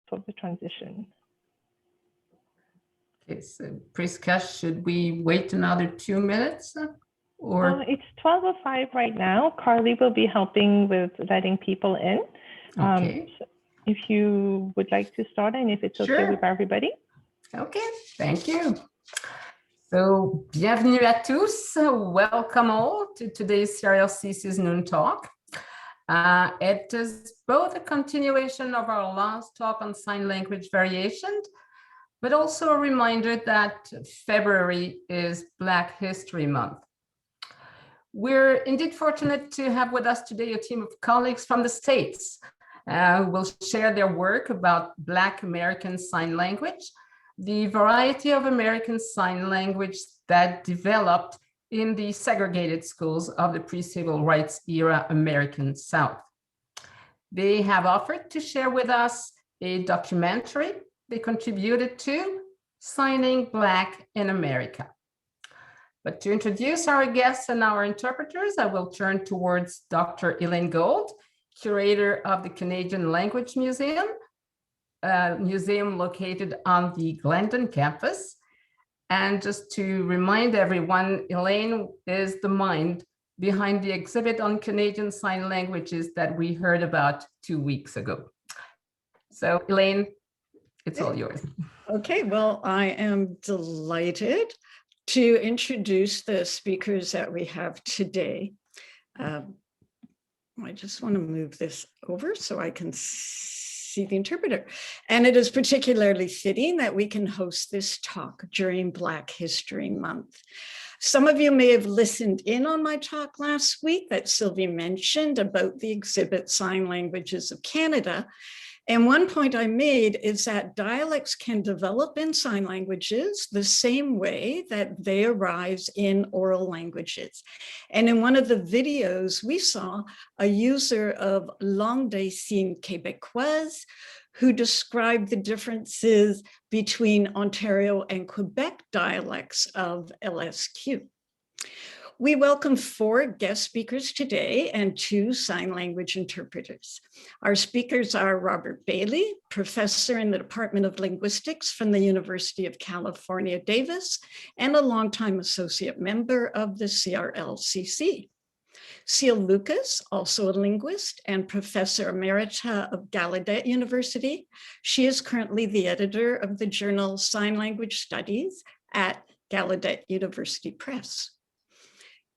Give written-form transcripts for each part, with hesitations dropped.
for the transition. Okay, so Priska, should we wait another 2 minutes? Or it's 12:05 right now. Carly will be helping with letting people in. okay. So if you would like to start, and if it's okay with everybody. Okay, thank you. So, bienvenue à tous. Welcome all to today's CRLCC's Noon Talk. It is both a continuation of our last talk on sign language variation, but also a reminder that February is Black History Month. We're indeed fortunate to have with us today a team of colleagues from the States who will share their work about Black American Sign Language, the variety of American Sign Language that developed in the segregated schools of the pre-civil rights era American South. They have offered to share with us a documentary they contributed to, Signing Black in America. But to introduce our guests and our interpreters, I will turn towards Dr. Elaine Gold, curator of the Canadian Language Museum, a museum located on the Glendon campus. And just to remind everyone, Elaine is the mind behind the exhibit on Canadian Sign Languages that we heard about 2 weeks ago. So Elaine, it's all yours. Okay, well, I am delighted to introduce the speakers that we have today. I just want to move this over so I can see the interpreter. And it is particularly fitting that we can host this talk during Black History Month. Some of you may have listened in on my talk last week that Sylvie mentioned about the exhibit Sign Languages of Canada. And one point I made is that dialects can develop in sign languages the same way that they arise in oral languages. And in one of the videos, we saw a user of Langue des Signes Québécoise who described the differences between Ontario and Quebec dialects of LSQ. We welcome 4 guest speakers today and 2 sign language interpreters. Our speakers are Robert Bayley, professor in the Department of Linguistics from the University of California, Davis, and a longtime associate member of the CRLCC. Ceil Lucas, also a linguist and professor emerita of Gallaudet University. She is currently the editor of the journal Sign Language Studies at Gallaudet University Press.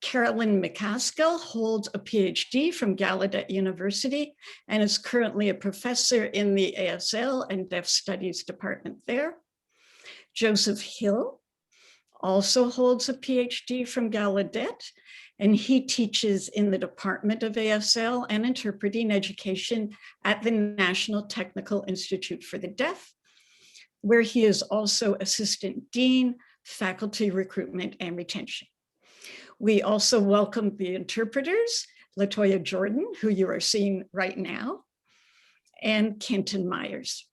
Carolyn McCaskill holds a PhD from Gallaudet University and is currently a professor in the ASL and Deaf Studies department there. Joseph Hill also holds a PhD from Gallaudet, and he teaches in the Department of ASL and Interpreting Education at the National Technical Institute for the Deaf, where he is also Assistant Dean, Faculty Recruitment and Retention. We also welcome the interpreters, Latoya Jordan, who you are seeing right now, and Kenton Myers.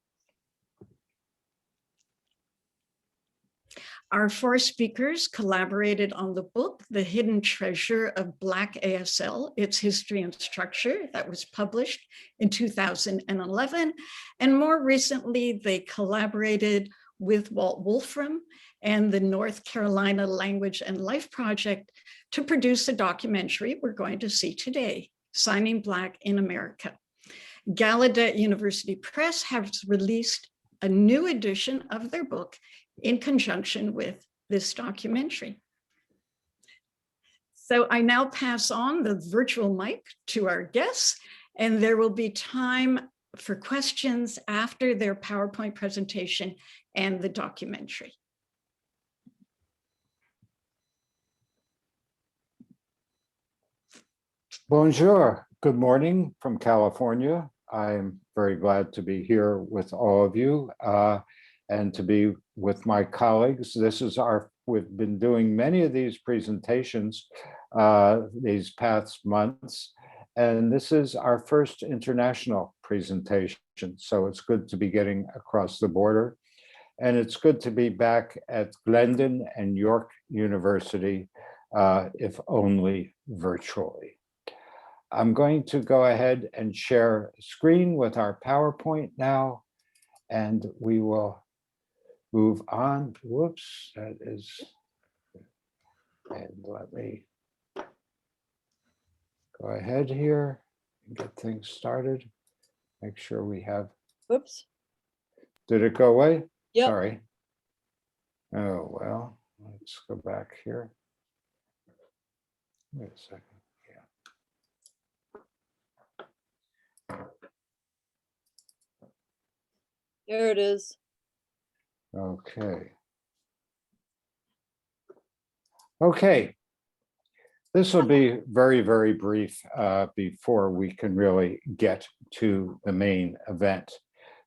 Our 4 speakers collaborated on the book, The Hidden Treasure of Black ASL, Its History and Structure, that was published in 2011. And more recently, they collaborated with Walt Wolfram and the North Carolina Language and Life Project to produce a documentary we're going to see today, Signing Black in America. Gallaudet University Press has released a new edition of their book in conjunction with this documentary. So I now pass on the virtual mic to our guests, and there will be time for questions after their PowerPoint presentation and the documentary. Bonjour, good morning from California. I'm very glad to be here with all of you and to be with my colleagues. We've been doing many of these presentations these past months, and this is our first international presentation. So it's good to be getting across the border. And it's good to be back at Glendon and York University, if only virtually. I'm going to go ahead and share a screen with our PowerPoint now. and we will move on. Whoops, that is, and let me go ahead here and get things started. Make sure we have, Whoops. did it go away? Yep. Sorry. Oh, well, let's go back here. Wait a second. There it is. Okay. Okay. This will be very, very brief before we can really get to the main event.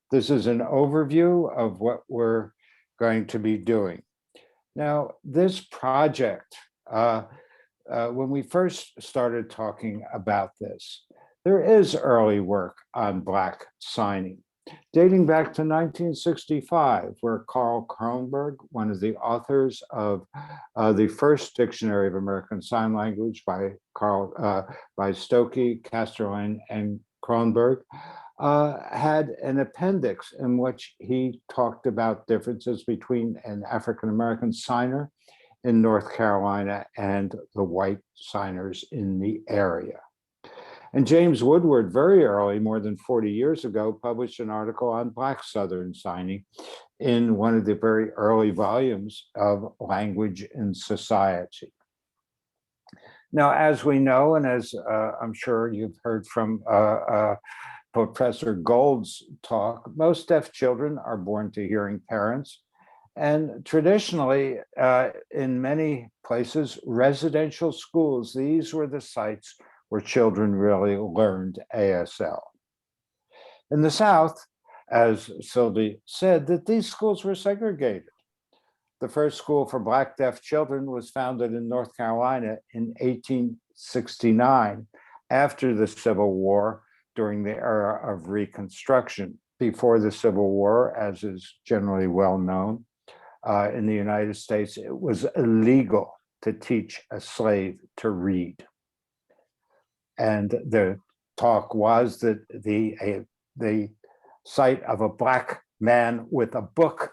This is an overview of what we're going to be doing. Now, this project, when we first started talking about this, there is early work on Black signing, dating back to 1965, where Carl Kronberg, one of the authors of the first Dictionary of American Sign Language by Stokey, Casterline, and Kronberg, had an appendix in which he talked about differences between an African-American signer in North Carolina and the white signers in the area. And James Woodward, very early, more than 40 years ago, published an article on Black Southern signing in one of the very early volumes of Language in Society. Now, as we know, and as I'm sure you've heard from Professor Gold's talk, most deaf children are born to hearing parents. And traditionally, in many places, residential schools, these were the sites where children really learned ASL. In the South, as Sylvie said, that these schools were segregated. The first school for Black deaf children was founded in North Carolina in 1869, after the Civil War, during the era of Reconstruction. Before the Civil War, as is generally well known, in the United States, it was illegal to teach a slave to read. And the talk was that the sight of a Black man with a book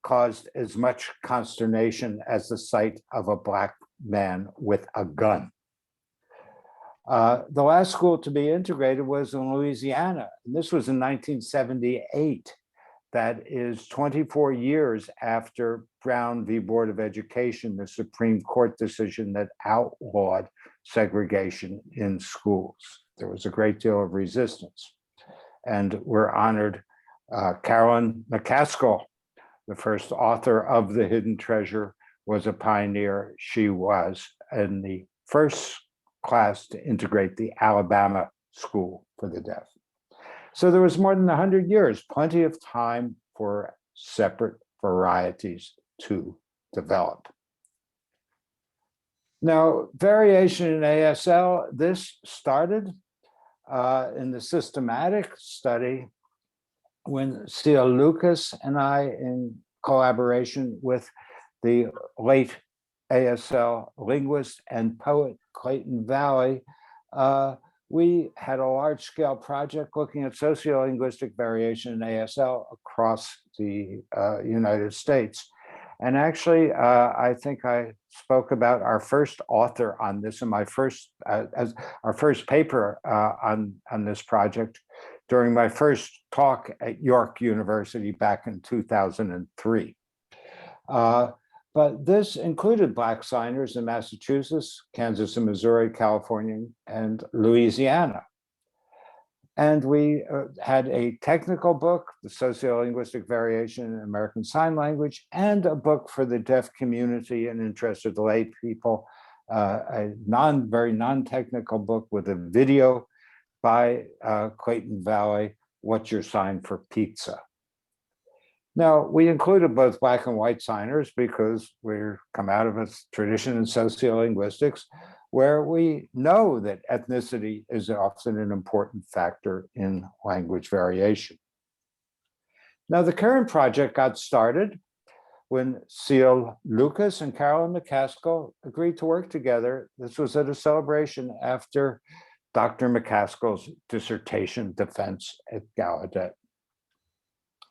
caused as much consternation as the sight of a Black man with a gun. The last school to be integrated was in Louisiana, and this was in 1978. That is 24 years after Brown v. Board of Education, the Supreme Court decision that outlawed segregation in schools. There was a great deal of resistance. And we're honored Carolyn McCaskill, the first author of The Hidden Treasure, was a pioneer. She was in the first class to integrate the Alabama School for the Deaf. So there was more than 100 years, plenty of time for separate varieties to develop. Now, variation in ASL, this started in the systematic study when Ceil Lucas and I, in collaboration with the late ASL linguist and poet Clayton Valley, we had a large-scale project looking at sociolinguistic variation in ASL across the United States. And actually, I think I spoke about our first author on this in my first, as our first paper on this project during my first talk at York University back in 2003. But this included Black signers in Massachusetts, Kansas and Missouri, California, and Louisiana. And we had a technical book, The Sociolinguistic Variation in American Sign Language, and a book for the deaf community and interested lay people, a very non-technical book with a video by Clayton Valley, What's Your Sign for Pizza? Now, we included both Black and white signers because we're come out of a tradition in sociolinguistics where we know that ethnicity is often an important factor in language variation. Now, the current project got started when Ceil Lucas and Carolyn McCaskill agreed to work together. This was at a celebration after Dr. McCaskill's dissertation defense at Gallaudet.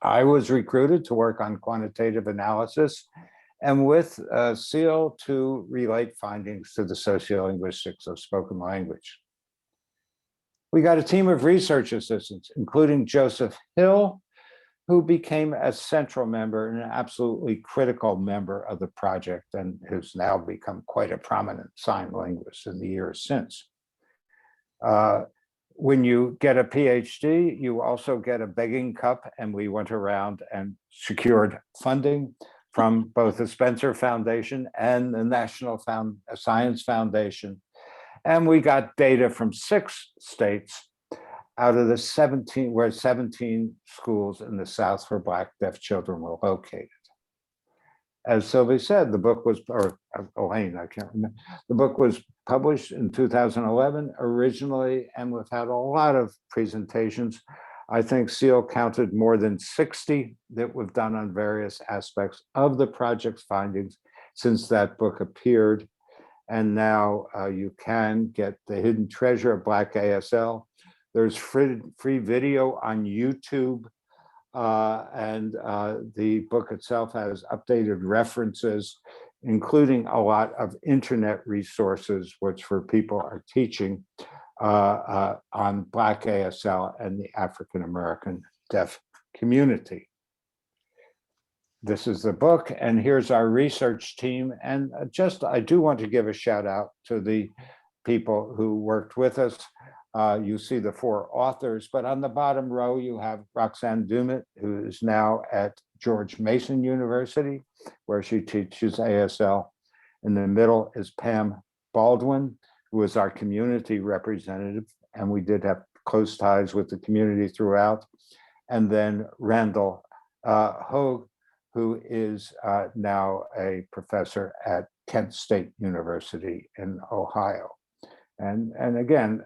I was recruited to work on quantitative analysis and with Ceil to relate findings to the sociolinguistics of spoken language. We got a team of research assistants, including Joseph Hill, who became a central member and an absolutely critical member of the project and has now become quite a prominent sign linguist in the years since. When you get a PhD, you also get a begging cup, and we went around and secured funding from both the Spencer Foundation and the National Science Foundation. And we got data from 6 states out of the 17, where 17 schools in the South for Black deaf children were located. As Sylvie said, the book was, or Elaine, I can't remember, the book was published in 2011 originally, and we've had a lot of presentations. I think Ceil counted more than 60 that we've done on various aspects of the project's findings since that book appeared. And now you can get The Hidden Treasure of Black ASL. There's free video on YouTube, and the book itself has updated references, including a lot of internet resources, which for people are teaching on Black ASL and the African American deaf community. This is the book, and here's our research team. And I do want to give a shout out to the people who worked with us. You see the 4 authors, but on the bottom row, you have Roxanne Dumit, who is now at George Mason University, where she teaches ASL. In the middle is Pam Baldwin, who is our community representative, and we did have close ties with the community throughout. And then Randall Hogue, who is now a professor at Kent State University in Ohio. And again,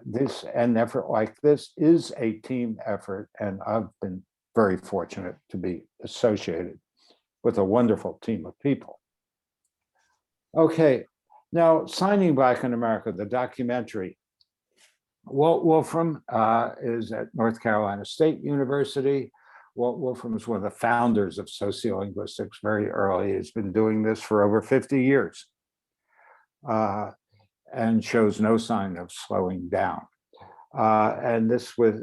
an effort like this is a team effort, and I've been very fortunate to be associated with a wonderful team of people. Okay, now Signing Black in America, the documentary. Walt Wolfram is at North Carolina State University. Walt Wolfram is one of the founders of sociolinguistics very early. He's been doing this for over 50 years. And shows no sign of slowing down. And this with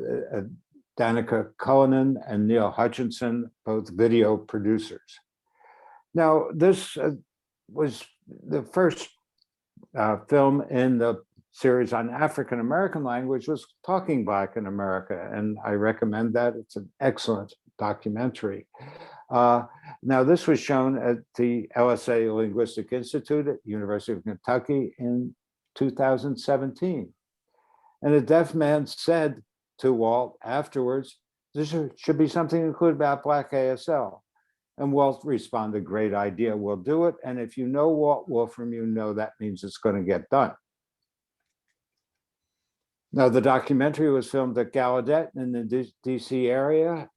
Danica Cullinan and Neil Hutchinson, both video producers. Now, this was the first film in the series on African American language, was Talking Black in America, and I recommend that. It's an excellent documentary. Now, this was shown at the LSA Linguistic Institute at University of Kentucky in 2017. And a deaf man said to Walt afterwards, "This should be something included about Black ASL." And Walt responded, "Great idea, we'll do it. And if you know Walt Wolfram, you know that means it's going to get done." Now, the documentary was filmed at Gallaudet in the DC area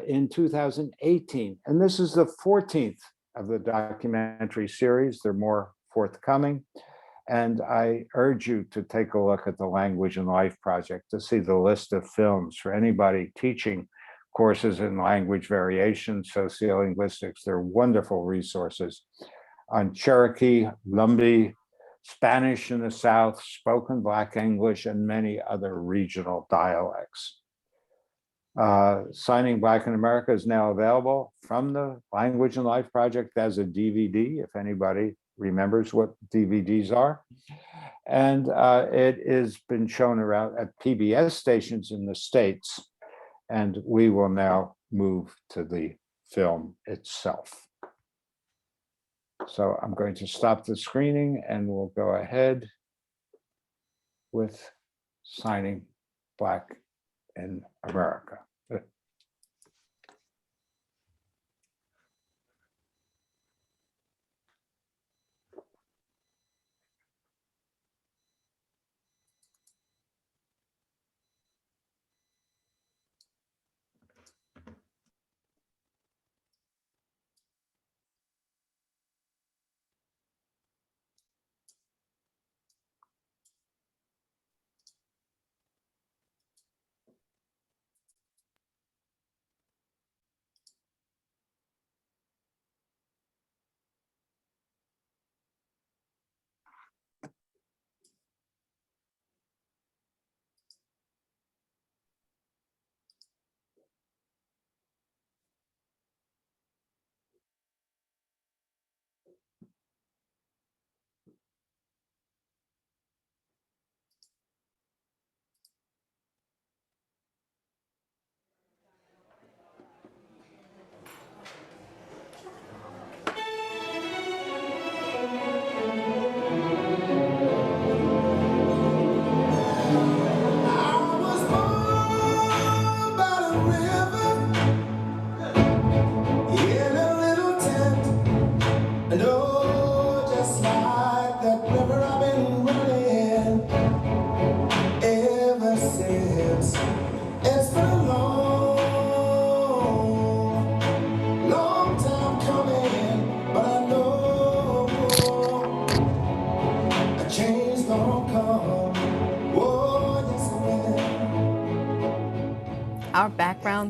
in 2018. And this is the 14th of the documentary series. There are more forthcoming. And I urge you to take a look at the Language and Life Project to see the list of films for anybody teaching courses in language variation, sociolinguistics. They're wonderful resources on Cherokee, Lumbee, Spanish in the South, spoken Black English, and many other regional dialects. Signing Black in America is now available from the Language and Life Project as a DVD, if anybody remembers what DVDs are. And it has been shown around at PBS stations in the States. And we will now move to the film itself. So I'm going to stop the screening and we'll go ahead with Signing Black in America.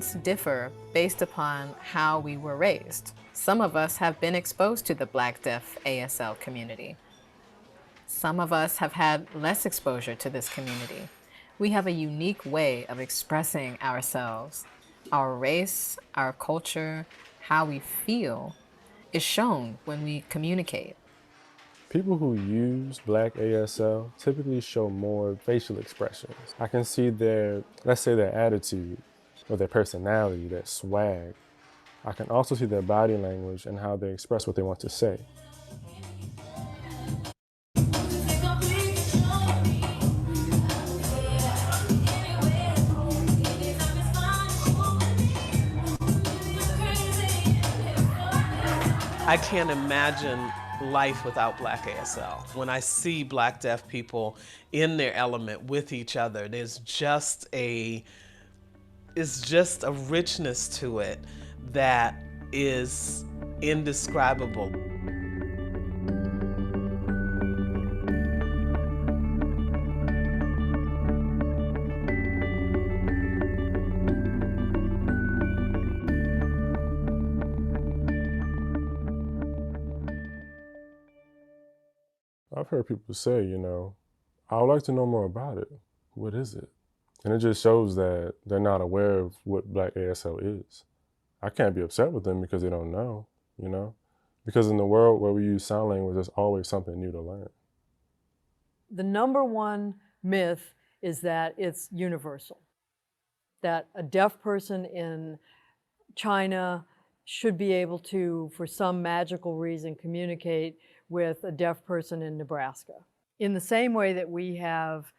sounds differ based upon how we were raised. Some of us have been exposed to the Black Deaf ASL community. Some of us have had less exposure to this community. We have a unique way of expressing ourselves. Our race, our culture, how we feel is shown when we communicate. People who use Black ASL typically show more facial expressions. I can see their, let's say their attitude or their personality, their swag. I can also see their body language and how they express what they want to say. I can't imagine life without Black ASL. When I see Black deaf people in their element with each other, there's just a richness to it that is indescribable. I've heard people say, I would like to know more about it. What is it? And it just shows that they're not aware of what Black ASL is. I can't be upset with them because they don't know, Because in the world where we use sign language, there's always something new to learn. The number one myth is that it's universal, that a deaf person in China should be able to, for some magical reason, communicate with a deaf person in Nebraska. In the same way that we have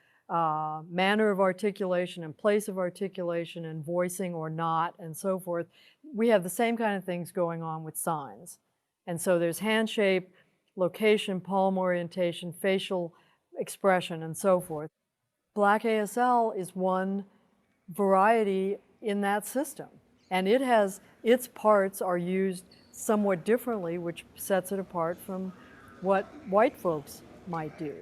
manner of articulation and place of articulation and voicing or not and so forth, we have the same kind of things going on with signs. And so there's hand shape, location, palm orientation, facial expression, and so forth. Black ASL is one variety in that system. And it has, its parts are used somewhat differently, which sets it apart from what white folks might do.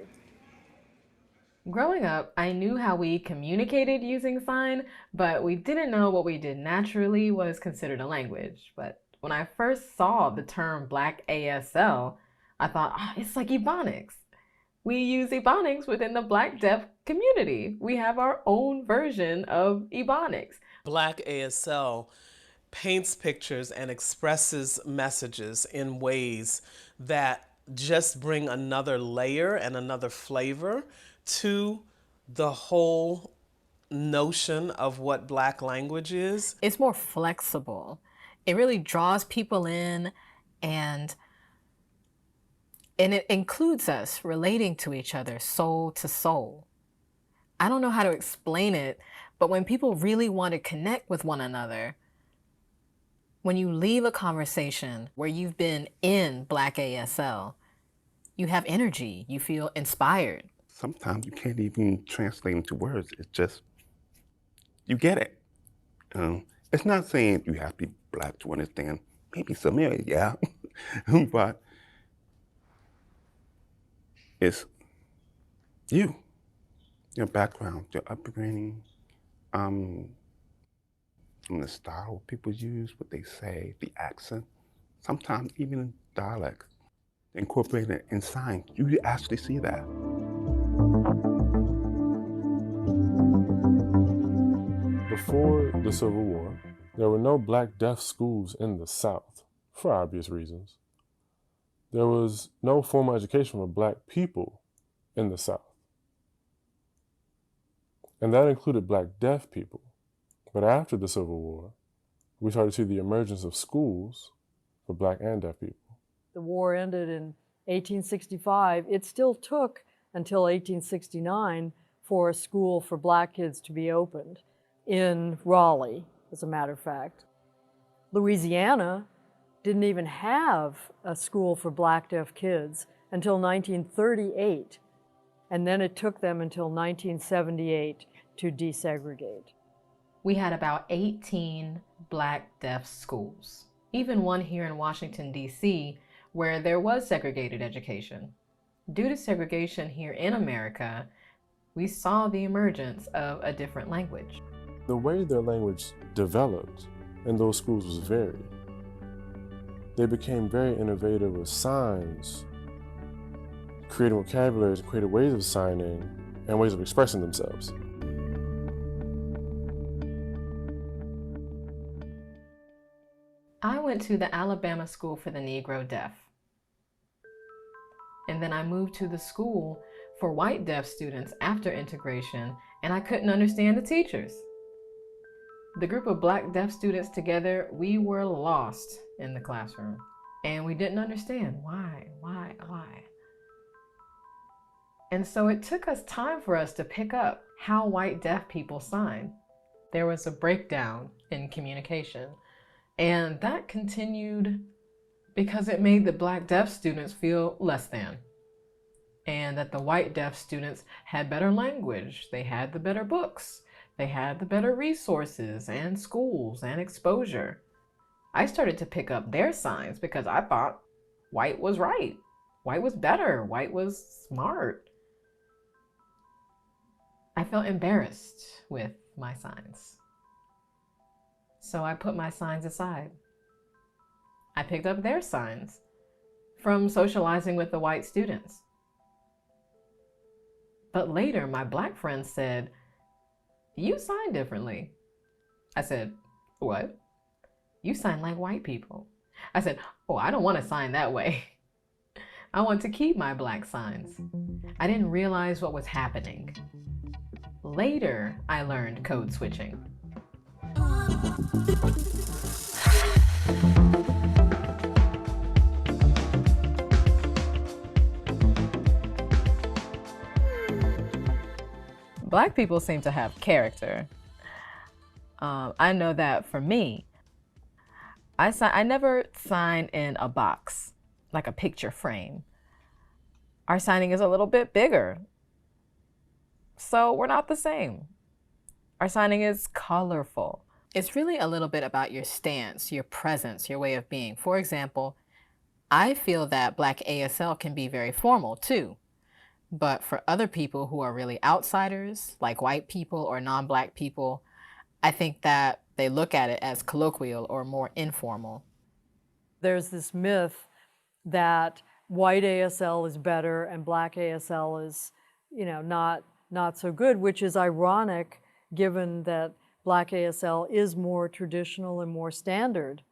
Growing up, I knew how we communicated using sign, but we didn't know what we did naturally was considered a language. But when I first saw the term Black ASL, I thought, it's like Ebonics. We use Ebonics within the Black deaf community. We have our own version of Ebonics. Black ASL paints pictures and expresses messages in ways that just bring another layer and another flavor to the whole notion of what Black language is. It's more flexible. It really draws people in, and it includes us relating to each other soul to soul. I don't know how to explain it, but when people really want to connect with one another, when you leave a conversation where you've been in Black ASL, you have energy, you feel inspired. Sometimes you can't even translate into words. It's just, you get it. It's not saying you have to be Black to understand. Maybe some areas, yeah. But it's you, your background, your upbringing, the style people use, what they say, the accent, sometimes even dialect. Incorporated in signs, you actually see that. Before the Civil War, there were no Black deaf schools in the South, for obvious reasons. There was no formal education for Black people in the South. And that included Black deaf people. But after the Civil War, we started to see the emergence of schools for Black and deaf people. The war ended in 1865. It still took until 1869 for a school for Black kids to be opened in Raleigh, as a matter of fact. Louisiana didn't even have a school for Black deaf kids until 1938. And then it took them until 1978 to desegregate. We had about 18 Black deaf schools, even one here in Washington, D.C., where there was segregated education. Due to segregation here in America, we saw the emergence of a different language. The way their language developed in those schools was varied. They became very innovative with signs, creating vocabularies, and creative ways of signing and ways of expressing themselves. I went to the Alabama School for the Negro Deaf. And then I moved to the school for white deaf students after integration, and I couldn't understand the teachers. The group of Black deaf students together, we were lost in the classroom, and we didn't understand why. And so it took us time for us to pick up how white deaf people sign. There was a breakdown in communication, and that continued because it made the Black deaf students feel less than, and that the white deaf students had better language, they had the better books, they had the better resources and schools and exposure. I started to pick up their signs because I thought white was right, white was better, white was smart. I felt embarrassed with my signs. So I put my signs aside. I picked up their signs from socializing with the white students. But later, my Black friends said, "You sign differently." I said, "What?" "You sign like white people." I said, "Oh, I don't want to sign that way. I want to keep my Black signs." I didn't realize what was happening. Later, I learned code switching. Black people seem to have character. I know that for me, I never sign in a box, like a picture frame. Our signing is a little bit bigger, so we're not the same. Our signing is colorful. It's really a little bit about your stance, your presence, your way of being. For example, I feel that Black ASL can be very formal too. But for other people who are really outsiders, like white people or non-Black people, I think that they look at it as colloquial or more informal. There's this myth that white ASL is better and Black ASL is, not so good, which is ironic given that Black ASL is more traditional and more standard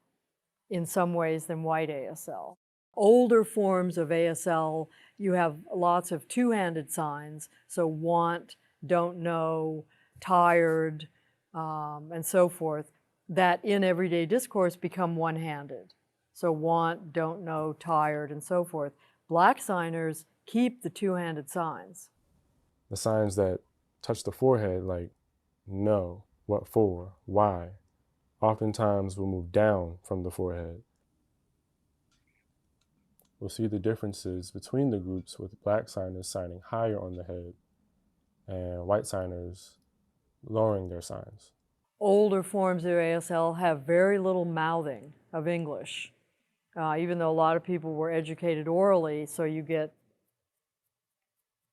in some ways than white ASL. Older forms of ASL, you have lots of two-handed signs, so want, don't know, tired, and so forth, that in everyday discourse become one-handed. So want, don't know, tired, and so forth. Black signers keep the two-handed signs. The signs that touch the forehead, like no, what for, why, oftentimes will move down from the forehead. We'll see the differences between the groups with Black signers signing higher on the head and white signers lowering their signs. Older forms of ASL have very little mouthing of English, even though a lot of people were educated orally, so you get,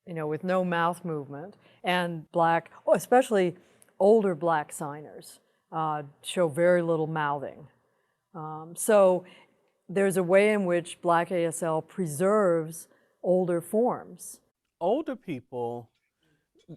with no mouth movement. And Black, especially older Black signers, show very little mouthing. So there's a way in which Black ASL preserves older forms. Older people,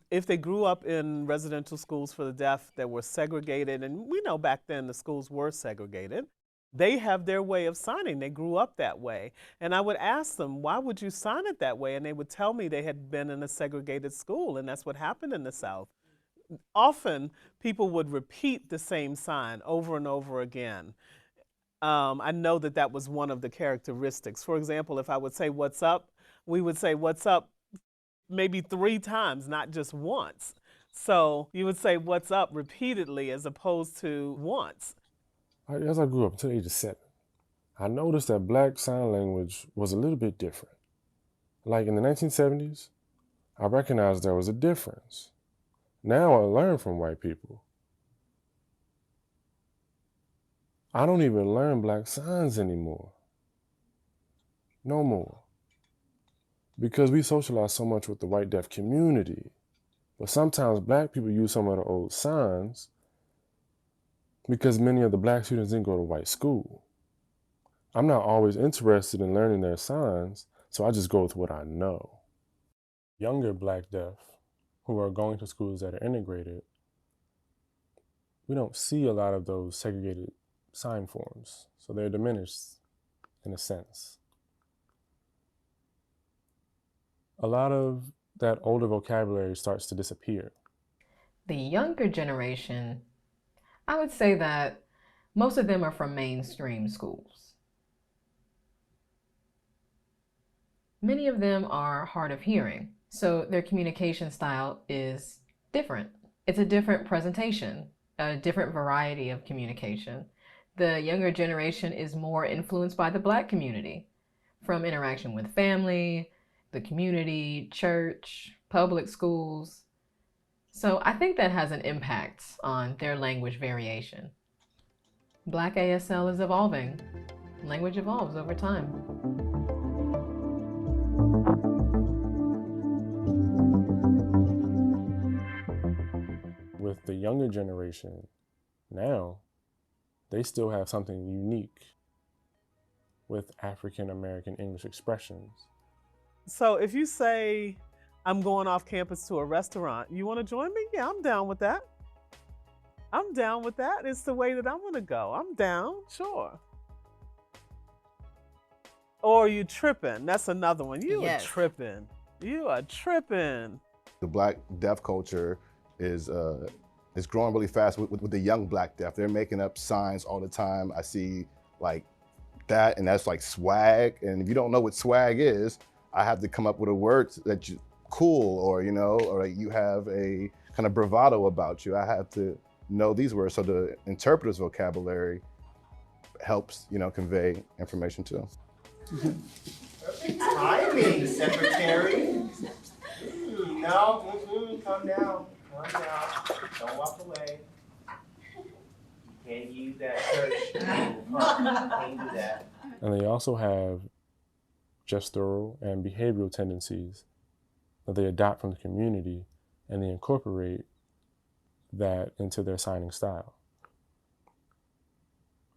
if they grew up in residential schools for the deaf that were segregated, and we know back then the schools were segregated, they have their way of signing. They grew up that way. And I would ask them, why would you sign it that way? And they would tell me they had been in a segregated school, and that's what happened in the South. Often, people would repeat the same sign over and over again. I know that that was one of the characteristics. For example, if I would say, "What's up?" we would say, "What's up?" maybe 3 times, not just once. So you would say, "What's up?" repeatedly as opposed to once. As I grew up until the age of 7, I noticed that Black sign language was a little bit different. Like in the 1970s, I recognized there was a difference. Now I learn from white people. I don't even learn Black signs anymore. No more. Because we socialize so much with the white deaf community. But sometimes Black people use some of the old signs because many of the Black students didn't go to white school. I'm not always interested in learning their signs, so I just go with what I know. Younger Black deaf who are going to schools that are integrated, we don't see a lot of those segregated sign forms, so they're diminished in a sense. A lot of that older vocabulary starts to disappear. The younger generation, I would say that most of them are from mainstream schools. Many of them are hard of hearing, so their communication style is different. It's a different presentation, a different variety of communication. The younger generation is more influenced by the Black community, from interaction with family, the community, church, public schools. So I think that has an impact on their language variation. Black ASL is evolving. Language evolves over time. With the younger generation now, they still have something unique with African American English expressions. So if you say, I'm going off campus to a restaurant, you want to join me? Yeah, I'm down with that. I'm down with that. It's the way that I'm going to go. I'm down, sure. Or you tripping. That's another one. You are tripping. You are tripping. The Black deaf culture is growing really fast with the young Black deaf. They're making up signs all the time. I see like that, and that's like swag. And if you don't know what swag is, I have to come up with a word that you cool, or you know, or like you have a kind of bravado about you. I have to know these words, so the interpreter's vocabulary helps, you know, convey information too. Perfect timing, secretary. No, come down, don't walk away. Can't use that search. Can't do that. And they also have gestural and behavioral tendencies that they adopt from the community, and they incorporate that into their signing style.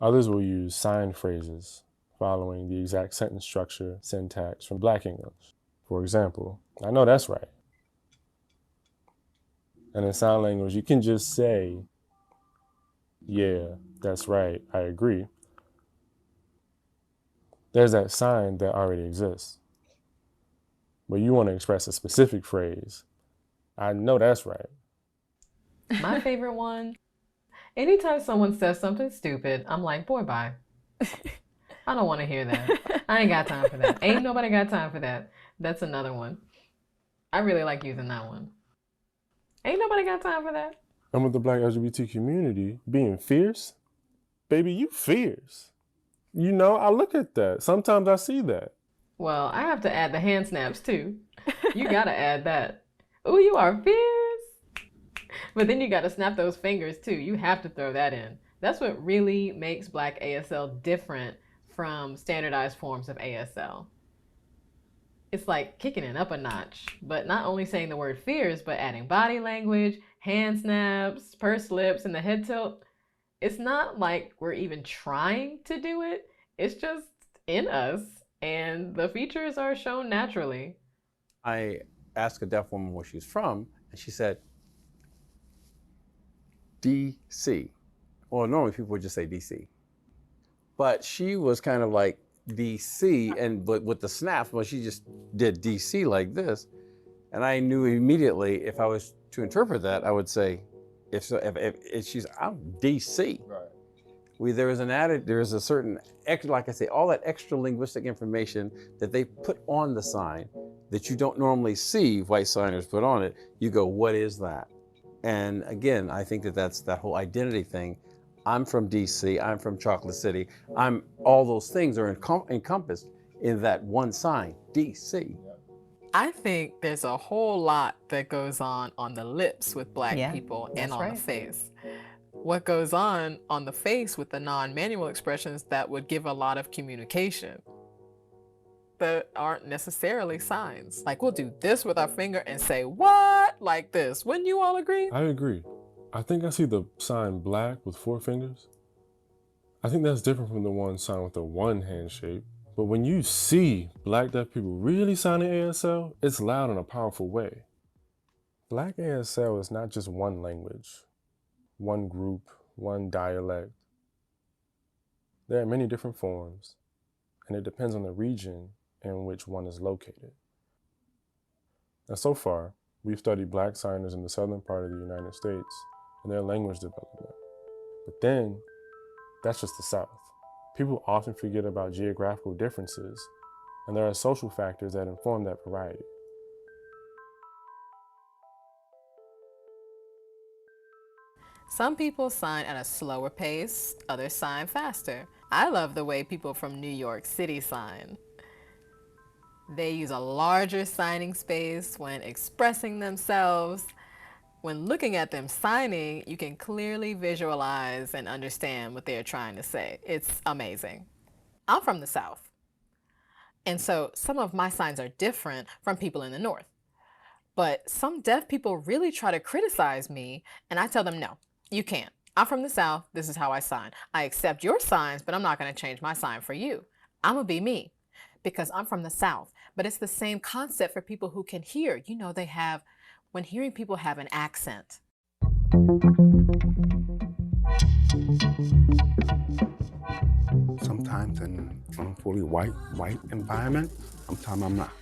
Others will use sign phrases following the exact sentence structure, syntax from Black English. For example, I know that's right. And in sign language, you can just say, yeah, that's right, I agree. There's that sign that already exists. But you want to express a specific phrase. I know that's right. My favorite one, anytime someone says something stupid, I'm like, boy, bye. I don't want to hear that. I ain't got time for that. Ain't nobody got time for that. That's another one. I really like using that one. Ain't nobody got time for that. And with the Black LGBT community, being fierce, baby, you fierce. You know, I look at that. Sometimes I see that. Well, I have to add the hand snaps too. You gotta add that. Ooh, you are fierce. But then you gotta snap those fingers too. You have to throw that in. That's what really makes Black ASL different from standardized forms of ASL. It's like kicking it up a notch, but not only saying the word fierce, but adding body language, hand snaps, pursed lips, and the head tilt. It's not like we're even trying to do it. It's just in us, and the features are shown naturally. I asked a deaf woman where she's from, and she said, DC. Well, normally people would just say DC. But she was kind of like DC, but with the snaps, well, she just did DC like this. And I knew immediately if I was to interpret that, I would say, if she's, I'm DC. Right. There is a certain, like I say, all that extra linguistic information that they put on the sign that you don't normally see white signers put on it. You go, what is that? And again, I think that's that whole identity thing. I'm from DC, I'm from Chocolate City. All those things are encompassed in that one sign, DC. I think there's a whole lot that goes on the lips with Black people and on the face. What goes on the face with the non-manual expressions that would give a lot of communication that aren't necessarily signs. Like we'll do this with our finger and say, what? Like this. Wouldn't you all agree? I agree. I think I see the sign black with 4 fingers. I think that's different from the one signed with the 1 hand shape. But when you see Black deaf people really signing ASL, it's loud in a powerful way. Black ASL is not just one language, one group, one dialect. There are many different forms, and it depends on the region in which one is located. And so far, we've studied Black signers in the southern part of the United States and their language development. But then, that's just the South. People often forget about geographical differences, and there are social factors that inform that variety. Some people sign at a slower pace, others sign faster. I love the way people from New York City sign. They use a larger signing space when expressing themselves. When looking at them signing, you can clearly visualize and understand what they're trying to say. It's amazing. I'm from the South, and so some of my signs are different from people in the North. But some deaf people really try to criticize me, and I tell them, no, you can't. I'm from the South. This is how I sign. I accept your signs, but I'm not going to change my sign for you. I'm going to be me because I'm from the South. But it's the same concept for people who can hear. You know, they have, when hearing people have an accent. Sometimes in a fully white environment, sometimes I'm not.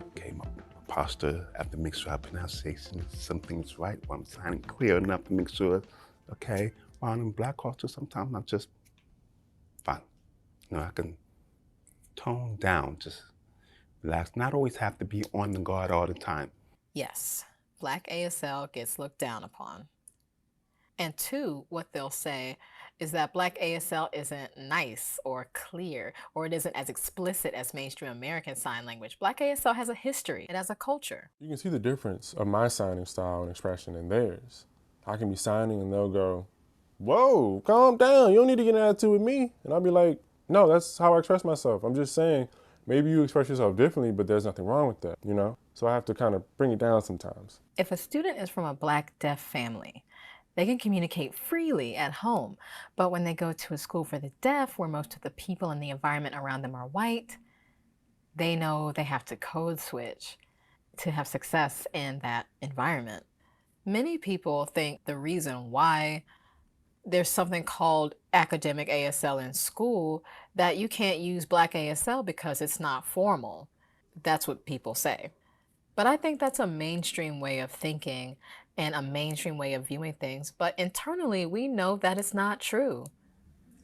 Okay, my posture, I have to make sure our pronunciation, something's right, while I'm sounding clear enough to make sure, okay, while in Black culture, sometimes I'm just fine. You know, I can tone down, just relax, not always have to be on the guard all the time. Yes, Black ASL gets looked down upon. And 2, what they'll say is that Black ASL isn't nice or clear, or it isn't as explicit as mainstream American Sign Language. Black ASL has a history, it has a culture. You can see the difference of my signing style and expression and theirs. I can be signing and they'll go, whoa, calm down, you don't need to get an attitude with me. And I'll be like, no, that's how I express myself. I'm just saying, maybe you express yourself differently, but there's nothing wrong with that, you know? So I have to kind of bring it down sometimes. If a student is from a Black deaf family, they can communicate freely at home, but when they go to a school for the deaf, where most of the people in the environment around them are white, they know they have to code switch to have success in that environment. Many people think the reason why there's something called academic ASL in school, that you can't use Black ASL because it's not formal. That's what people say. But I think that's a mainstream way of thinking and a mainstream way of viewing things. But internally, we know that it's not true.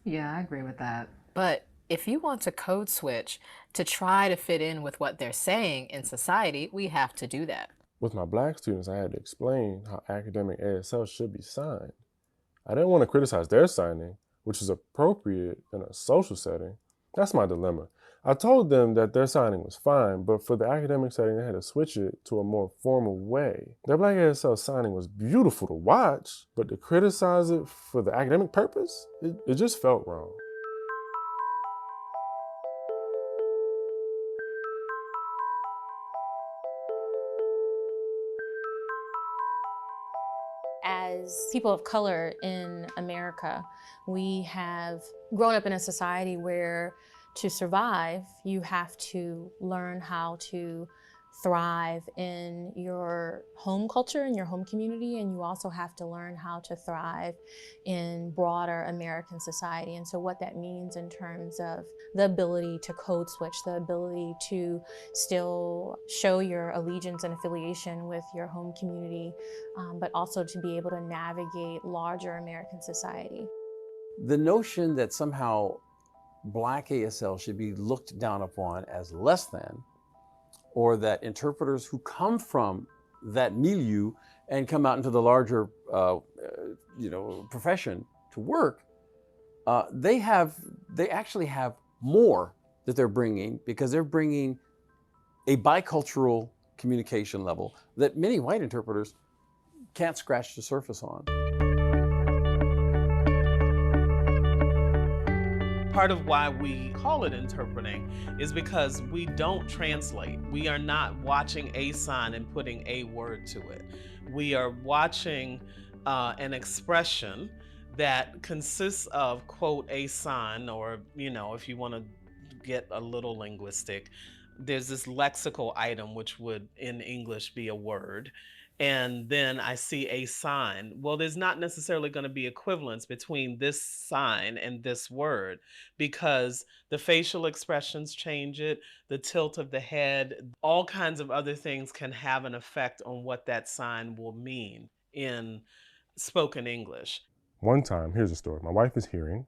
Yeah, I agree with that. But if you want to code switch to try to fit in with what they're saying in society, we have to do that. With my Black students, I had to explain how academic ASL should be signed. I didn't want to criticize their signing, which is appropriate in a social setting. That's my dilemma. I told them that their signing was fine, but for the academic setting, they had to switch it to a more formal way. Their Black ASL signing was beautiful to watch, but to criticize it for the academic purpose, it just felt wrong. As people of color in America, we have grown up in a society where to survive, you have to learn how to thrive in your home culture, in your home community, and you also have to learn how to thrive in broader American society. And so what that means in terms of the ability to code switch, the ability to still show your allegiance and affiliation with your home community, but also to be able to navigate larger American society. The notion that somehow Black ASL should be looked down upon as less than, or that interpreters who come from that milieu and come out into the larger profession to work, they actually have more that they're bringing, because they're bringing a bicultural communication level that many white interpreters can't scratch the surface on. Part of why we call it interpreting is because we don't translate. We are not watching a sign and putting a word to it. We are watching an expression that consists of, quote, a sign, or, if you want to get a little linguistic, there's this lexical item, which would in English be a word. And then I see a sign. Well, there's not necessarily going to be equivalence between this sign and this word, because the facial expressions change it, the tilt of the head, all kinds of other things can have an effect on what that sign will mean in spoken English. One time, here's a story. My wife is hearing.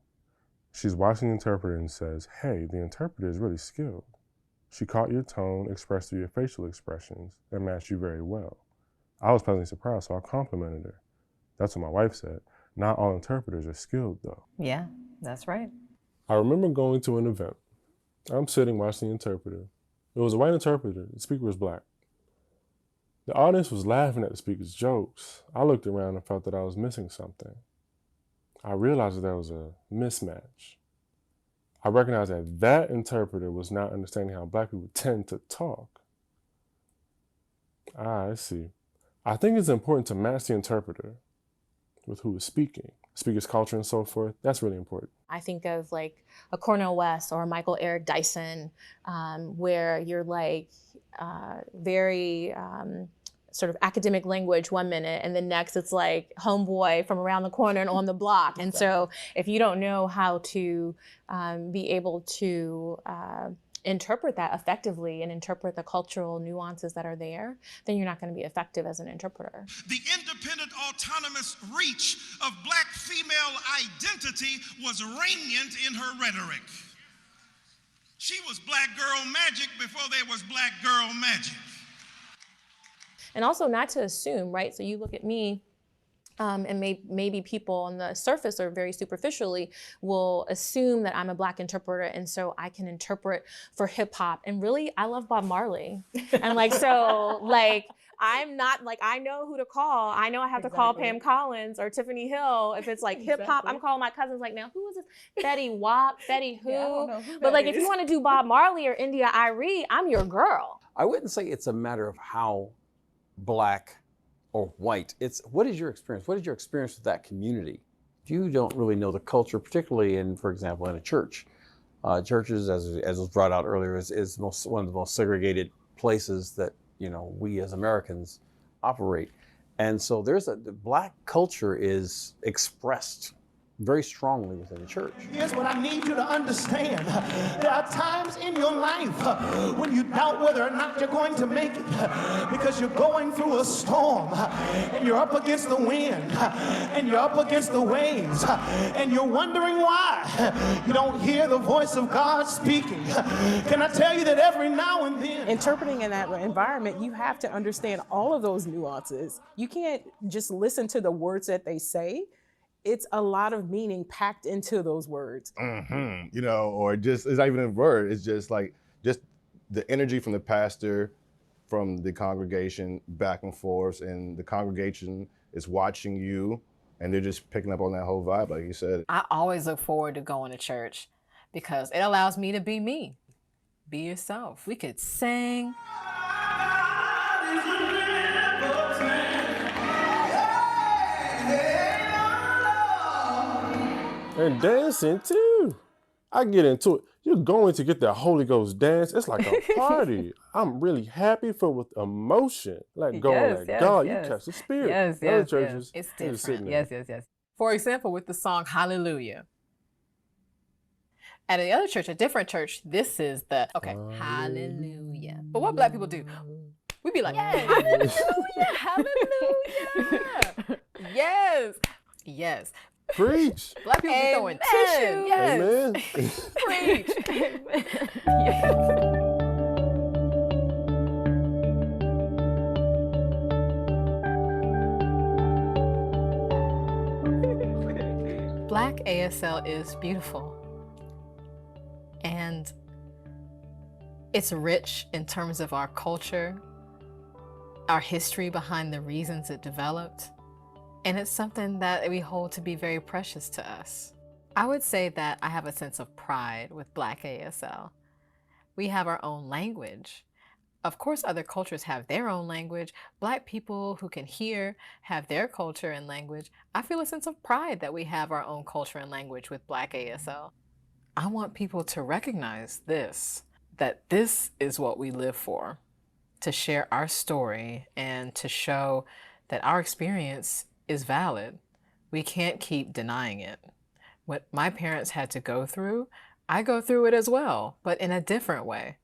She's watching the interpreter and says, "Hey, the interpreter is really skilled. She caught your tone expressed through your facial expressions and matched you very well." I was pleasantly surprised, so I complimented her. That's what my wife said. Not all interpreters are skilled, though. Yeah, that's right. I remember going to an event. I'm sitting watching the interpreter. It was a white interpreter. The speaker was black. The audience was laughing at the speaker's jokes. I looked around and felt that I was missing something. I realized that there was a mismatch. I recognized that that interpreter was not understanding how black people tend to talk. I see. I think it's important to match the interpreter with who is speaking, speaker's culture and so forth. That's really important. I think of like a Cornel West or a Michael Eric Dyson, where you're like very sort of academic language one minute, and the next it's like homeboy from around the corner and on the block. And so if you don't know how to be able to interpret that effectively and interpret the cultural nuances that are there, then you're not going to be effective as an interpreter. The independent, autonomous reach of black female identity was radiant in her rhetoric. She was black girl magic before there was black girl magic. And also not to assume, right? So you look at me, and maybe people on the surface or very superficially will assume that I'm a black interpreter, and so I can interpret for hip hop. And really, I love Bob Marley. And like, so like, I'm not like, I know who to call. I know I have to call Pam Collins or Tiffany Hill. If it's like hip hop, I'm calling my cousins like, now who is this? Betty Wap, Betty who? Yeah, I don't know who but that like, is. if you want to do Bob Marley or India Irie, I'm your girl. I wouldn't say it's a matter of how black or white. It's what is your experience? What is your experience with that community? You don't really know the culture, particularly in, for example, in a church. Churches, as was brought out earlier, is one of the most segregated places that we as Americans operate. And so the black culture is expressed very strongly within the church. Here's what I need you to understand. There are times in your life when you doubt whether or not you're going to make it because you're going through a storm and you're up against the wind and you're up against the waves and you're wondering why you don't hear the voice of God speaking. Can I tell you that every now and then, interpreting in that environment, you have to understand all of those nuances. You can't just listen to the words that they say. It's a lot of meaning packed into those words. Or just, it's not even a word. It's just like, just the energy from the pastor, from the congregation back and forth, and the congregation is watching you and they're just picking up on that whole vibe, like you said. I always look forward to going to church because it allows me to be me. Be yourself. We could sing. And dancing too. I get into it. You're going to get that Holy Ghost dance. It's like a party. I'm really happy, filled with emotion. Like going like, God, you catch the spirit. Other churches, It's they're just sitting different. there. Yes. For example, with the song Hallelujah. At the other church, a different church, this is the, okay, Hallelujah. But what black people do? We be like, Hallelujah, Hallelujah. Yes. Preach. Black people be throwing tissues. Yes. Amen. Preach. Yes. Black ASL is beautiful. And it's rich in terms of our culture, our history behind the reasons it developed. And it's something that we hold to be very precious to us. I would say that I have a sense of pride with Black ASL. We have our own language. Of course, other cultures have their own language. Black people who can hear have their culture and language. I feel a sense of pride that we have our own culture and language with Black ASL. I want people to recognize this, that this is what we live for, to share our story and to show that our experience is valid. We can't keep denying it. What my parents had to go through, I go through it as well, but in a different way.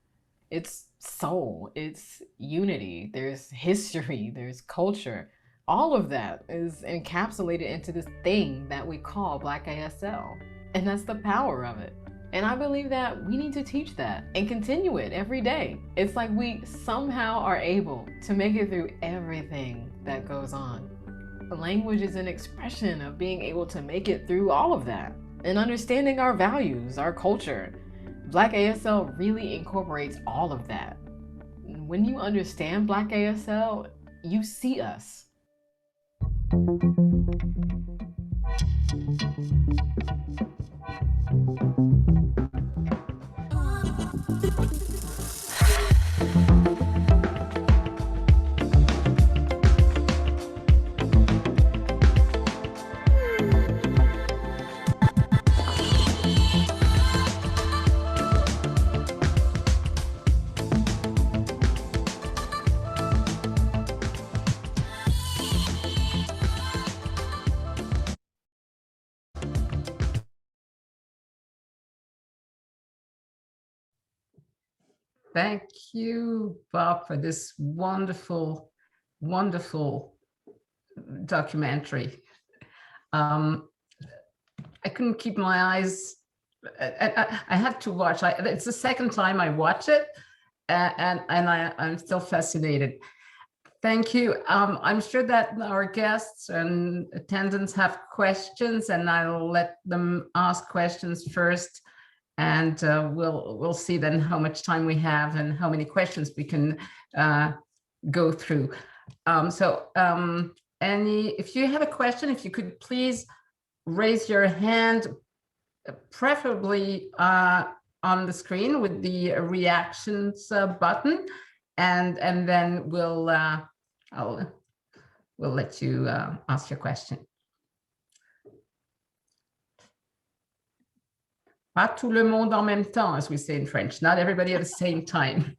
It's soul, it's unity, there's history, there's culture. All of that is encapsulated into this thing that we call Black ASL. And that's the power of it. And I believe that we need to teach that and continue it every day. It's like we somehow are able to make it through everything that goes on. Language is an expression of being able to make it through all of that and understanding our values, our culture. Black ASL really incorporates all of that. When you understand Black ASL, you see us. Thank you, Bob, for this wonderful, wonderful documentary. I couldn't keep my eyes, I had to watch, it's the second time I watch it, and I'm still fascinated. Thank you. I'm sure that our guests and attendants have questions, and I'll let them ask questions first. And we'll see then how much time we have and how many questions we can go through. If you have a question, if you could please raise your hand, preferably on the screen with the reactions button, and then we'll let you ask your question. Pas tout le monde en même temps, as we say in French, not everybody at the same time.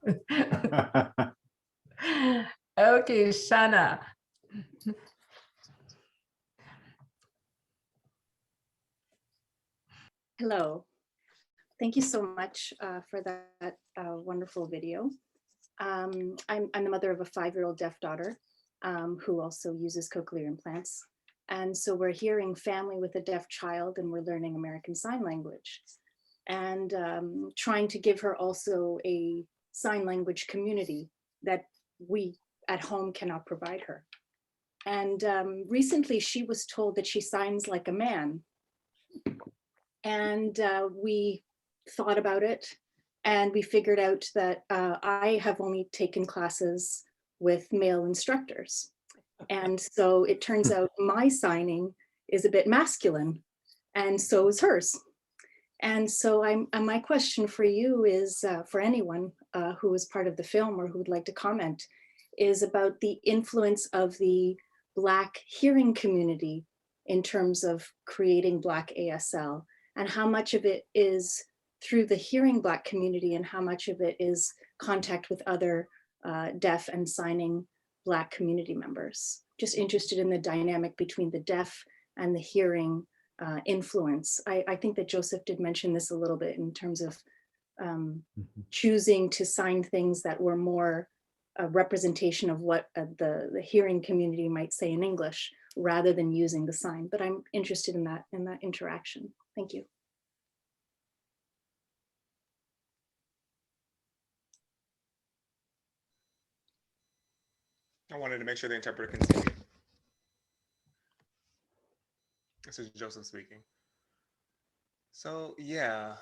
Okay, Shana. Hello. Thank you so much for that wonderful video. I'm the mother of a 5-year-old deaf daughter who also uses cochlear implants. And so we're hearing family with a deaf child, and we're learning American Sign Language. And trying to give her also a sign language community that we at home cannot provide her. And recently she was told that she signs like a man. And we thought about it, and we figured out that I have only taken classes with male instructors. And so it turns out my signing is a bit masculine, and so is hers. And so my question for you is, for anyone who is part of the film or who would like to comment, is about the influence of the Black hearing community in terms of creating Black ASL, and how much of it is through the hearing Black community and how much of it is contact with other deaf and signing Black community members. Just interested in the dynamic between the deaf and the hearing influence. I think that Joseph did mention this a little bit in terms of choosing to sign things that were more a representation of what the hearing community might say in English rather than using the sign. But I'm interested in that interaction. Thank you. I wanted to make sure the interpreter can see me. This is Joseph speaking. So yeah,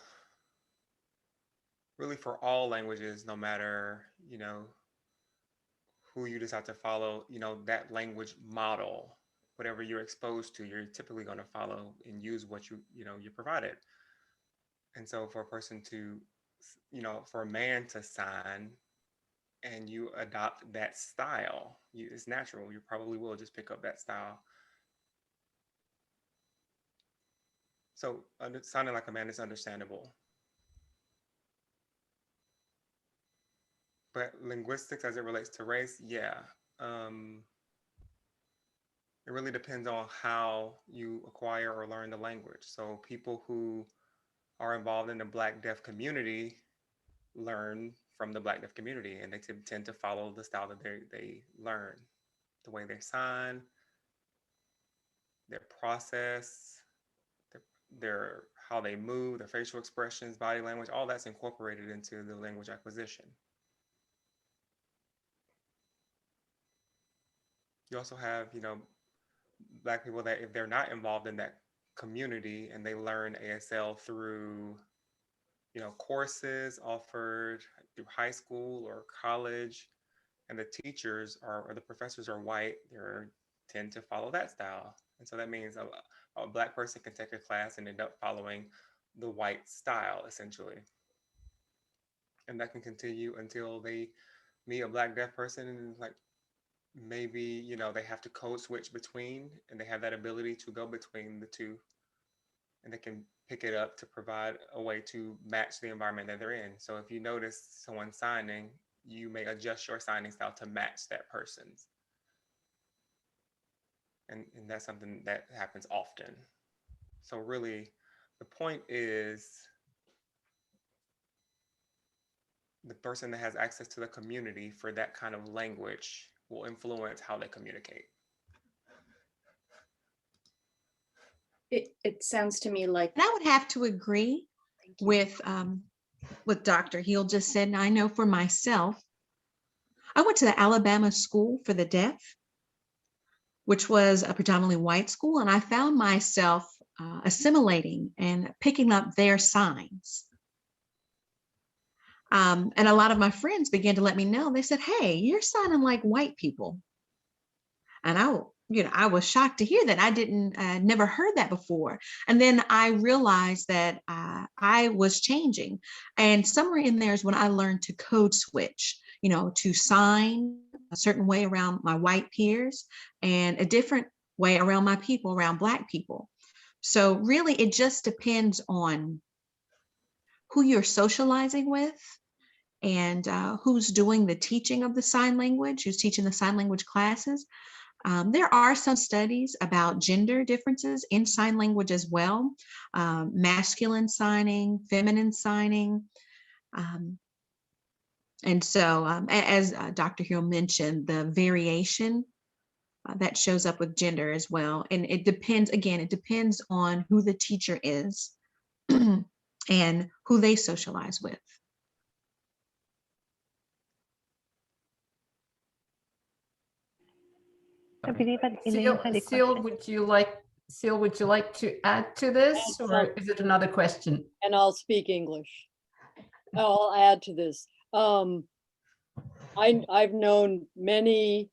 really for all languages, no matter, who you decide to follow, that language model, whatever you're exposed to, you're typically going to follow and use what you're provided. And so for a person to, for a man to sign, and you adopt that style, it's natural. You probably will just pick up that style. So sounding like a man is understandable. But linguistics as it relates to race, yeah. It really depends on how you acquire or learn the language. So people who are involved in the Black deaf community learn from the Black deaf community, and they tend to follow the style that they learn, the way they sign, their process, their how they move, their facial expressions, body language, all that's incorporated into the language acquisition. You also have, Black people that if they're not involved in that community and they learn ASL through, courses offered through high school or college, and the teachers or the professors are white, they tend to follow that style. And so that means a Black person can take a class and end up following the white style, essentially. And that can continue until they meet a Black deaf person and maybe, they have to code switch between, and they have that ability to go between the two, and they can pick it up to provide a way to match the environment that they're in. So if you notice someone signing, you may adjust your signing style to match that person's. And that's something that happens often. So really, the point is the person that has access to the community for that kind of language will influence how they communicate. It sounds to me like I would have to agree with what Dr. Hill just said. And I know for myself, I went to the Alabama School for the Deaf, which was a predominantly white school, and I found myself assimilating and picking up their signs. And a lot of my friends began to let me know. They said, "Hey, you're signing like white people." And I was shocked to hear that. I didn't, never heard that before. And then I realized that I was changing. And somewhere in there is when I learned to code switch, to sign a certain way around my white peers and a different way around my people, around Black people. So really, it just depends on who you're socializing with and who's doing the teaching of the sign language, who's teaching the sign language classes. There are some studies about gender differences in sign language as well, masculine signing, feminine signing. And so, as Dr. Hill mentioned, the variation that shows up with gender as well. And it depends on who the teacher is and who they socialize with. I believe that Elaine had a Ceil, question. would you like to add to this, or is it another question? And I'll speak English. I'll add to this. I've known many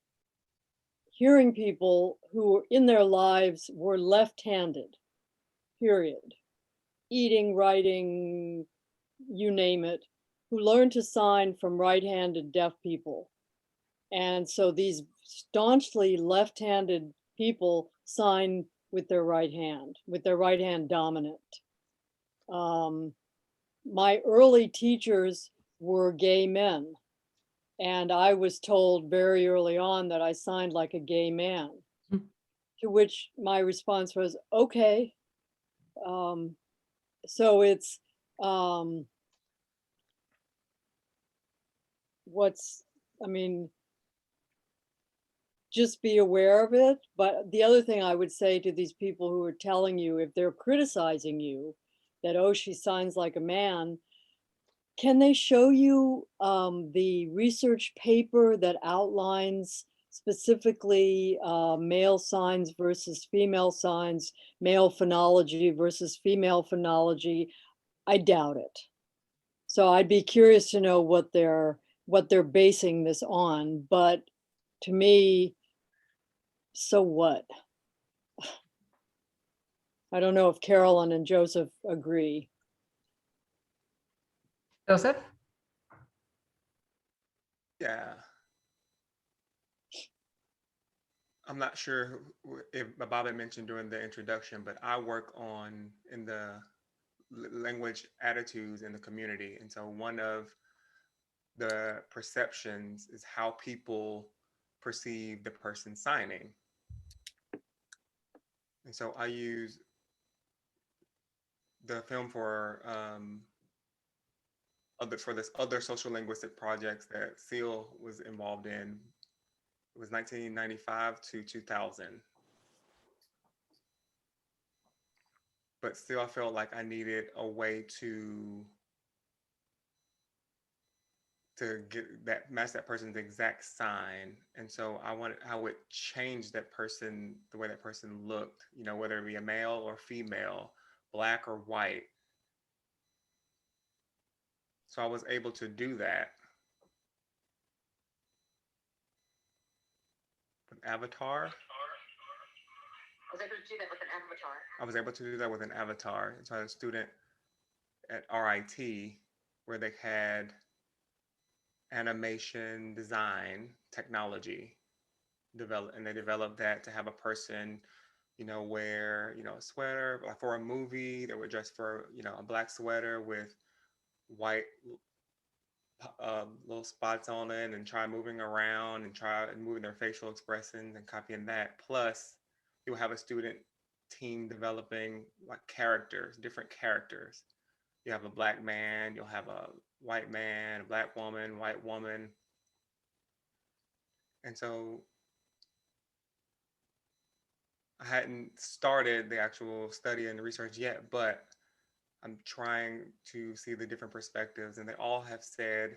hearing people who in their lives were left-handed, period. Eating, writing, you name it, who learned to sign from right-handed deaf people. And so these staunchly left-handed people sign with their right hand dominant. My early teachers were gay men, and I was told very early on that I signed like a gay man, to which my response was, okay. So it's, just be aware of it. But the other thing I would say to these people who are telling you, if they're criticizing you, that, oh, she signs like a man, can they show you the research paper that outlines specifically male signs versus female signs, male phonology versus female phonology? I doubt it. So I'd be curious to know what they're basing this on. But to me, so what? I don't know if Carolyn and Joseph agree. Joseph? Yeah. I'm not sure if Bob had mentioned during the introduction, but I work in the language attitudes in the community. And so one of the perceptions is how people perceive the person signing. And so I use the film for this other social linguistic projects that Ceil was involved in. It was 1995 to 2000. But still, I felt like I needed a way to match that person's exact sign. And so I would change that person, the way that person looked, whether it be a male or female, black or white. So I was able to do that with Avatar. I was able to do that with an avatar. So I had a student at RIT where they had animation design technology developed, and they developed that to have a person, wear, a sweater. Like for a movie, they were dressed for, a black sweater with white little spots on it, and try moving around and moving their facial expressions and copying that. Plus, you will have a student team developing like different characters. You have a black man, you'll have a white man, a black woman, white woman. And so I hadn't started the actual study and the research yet, but I'm trying to see the different perspectives, and they all have said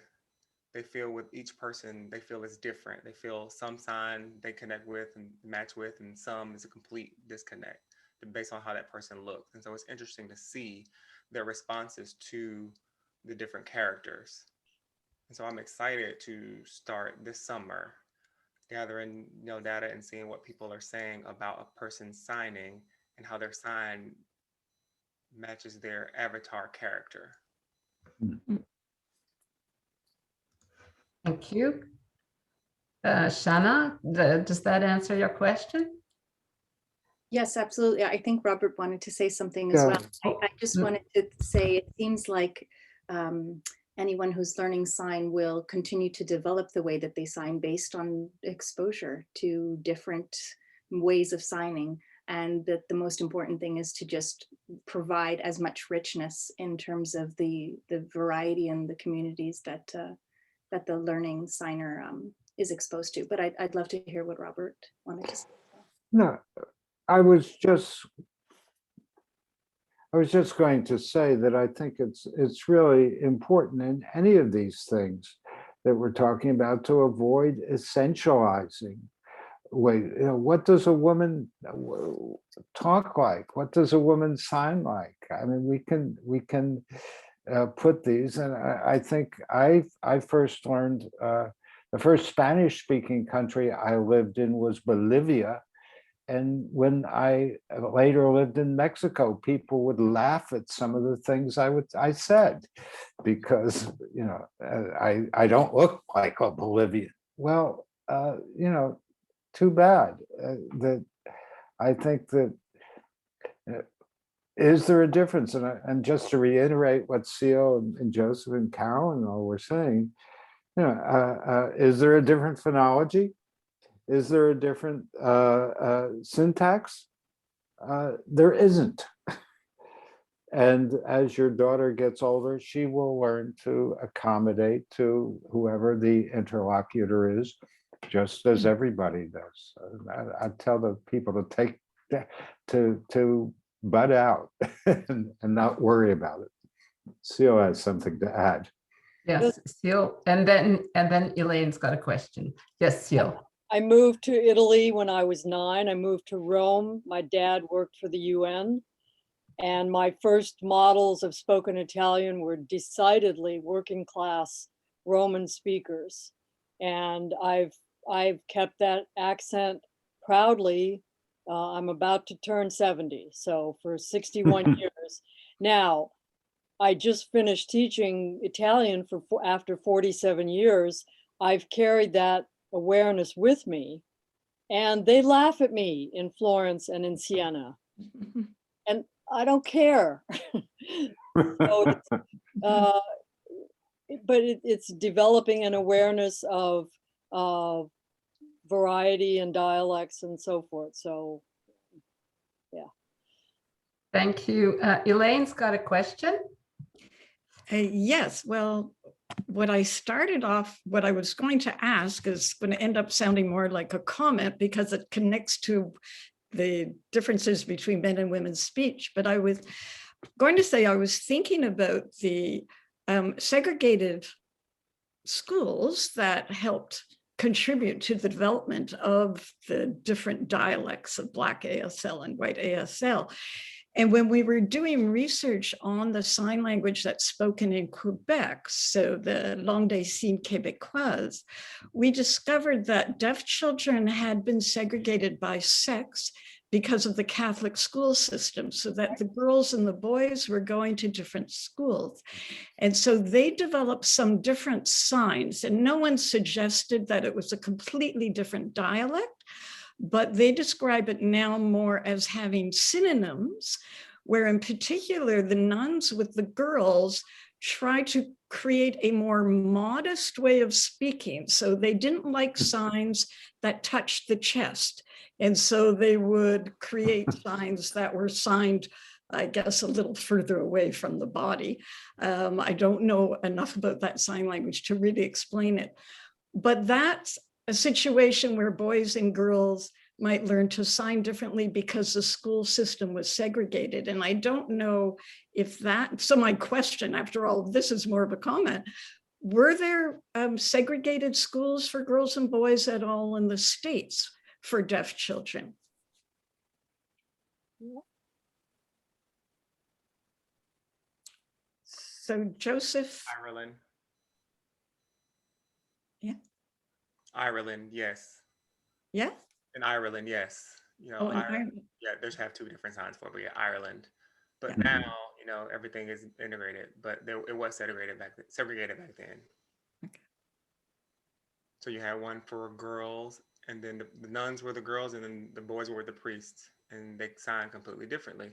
they feel with each person, they feel it's different. They feel some sign they connect with and match with, and some is a complete disconnect based on how that person looks. And so it's interesting to see their responses to the different characters. And so I'm excited to start this summer gathering data and seeing what people are saying about a person signing and how their sign matches their avatar character. Thank you. Shanna, does that answer your question? Yes, absolutely. I think Robert wanted to say something as well. I just wanted to say, it seems like anyone who's learning sign will continue to develop the way that they sign based on exposure to different ways of signing. And that the most important thing is to just provide as much richness in terms of the variety and the communities that the learning signer is exposed to. But I'd love to hear what Robert wanted to say. No, I was just going to say that I think it's really important in any of these things that we're talking about to avoid essentializing. What does a woman talk like? What does a woman sign like? I mean, we can put these, and I think I first learned the first Spanish-speaking country I lived in was Bolivia. And when I later lived in Mexico, people would laugh at some of the things I said, because I don't look like a Bolivian. Well, too bad. That I think that is there a difference? And just to reiterate what Ceil and Joseph and Carolyn all were saying, is there a different phonology? Is there a different syntax? There isn't. And as your daughter gets older, she will learn to accommodate to whoever the interlocutor is, just as everybody does. I tell the people to take to butt out and not worry about it. Ceil has something to add. Yes, Ceil, and then Elaine's got a question. Yes, Ceil. I moved to Italy when I was 9. I moved to Rome. My dad worked for the UN. And my first models of spoken Italian were decidedly working class Roman speakers. And I've kept that accent proudly. I'm about to turn 70, so for 61 years. Now, I just finished teaching Italian after 47 years, I've carried that awareness with me, and they laugh at me in Florence and in Siena. And I don't care. So it's, but it's developing an awareness of variety and dialects and so forth. So, yeah. Thank you. Elaine's got a question. Yes, well, what I was going to ask is going to end up sounding more like a comment because it connects to the differences between men and women's speech. But I was going to say, I was thinking about the segregated schools that helped contribute to the development of the different dialects of Black ASL and White ASL. And when we were doing research on the sign language that's spoken in Quebec, so the langue des signes québécoise, we discovered that deaf children had been segregated by sex because of the Catholic school system, so that the girls and the boys were going to different schools. And so they developed some different signs, and no one suggested that it was a completely different dialect, but they describe it now more as having synonyms, where in particular, the nuns with the girls try to create a more modest way of speaking. So they didn't like signs that touched the chest. And so they would create signs that were signed, I guess, a little further away from the body. I don't know enough about that sign language to really explain it, but that's a situation where boys and girls might learn to sign differently because the school system was segregated. And I don't know if that, so my question after all of this is more of a comment. Were there segregated schools for girls and boys at all in the States for deaf children? So Joseph. Ireland. Yeah. Ireland, yes. Yeah. In Ireland, yes. You know, Oh, in Ireland. yeah, there's have two different signs for it, but yeah, Ireland. But now, you know, everything is integrated, but it was segregated back then. Okay. So you had one for girls, and then the nuns were the girls, and then the boys were the priests, and they signed completely differently.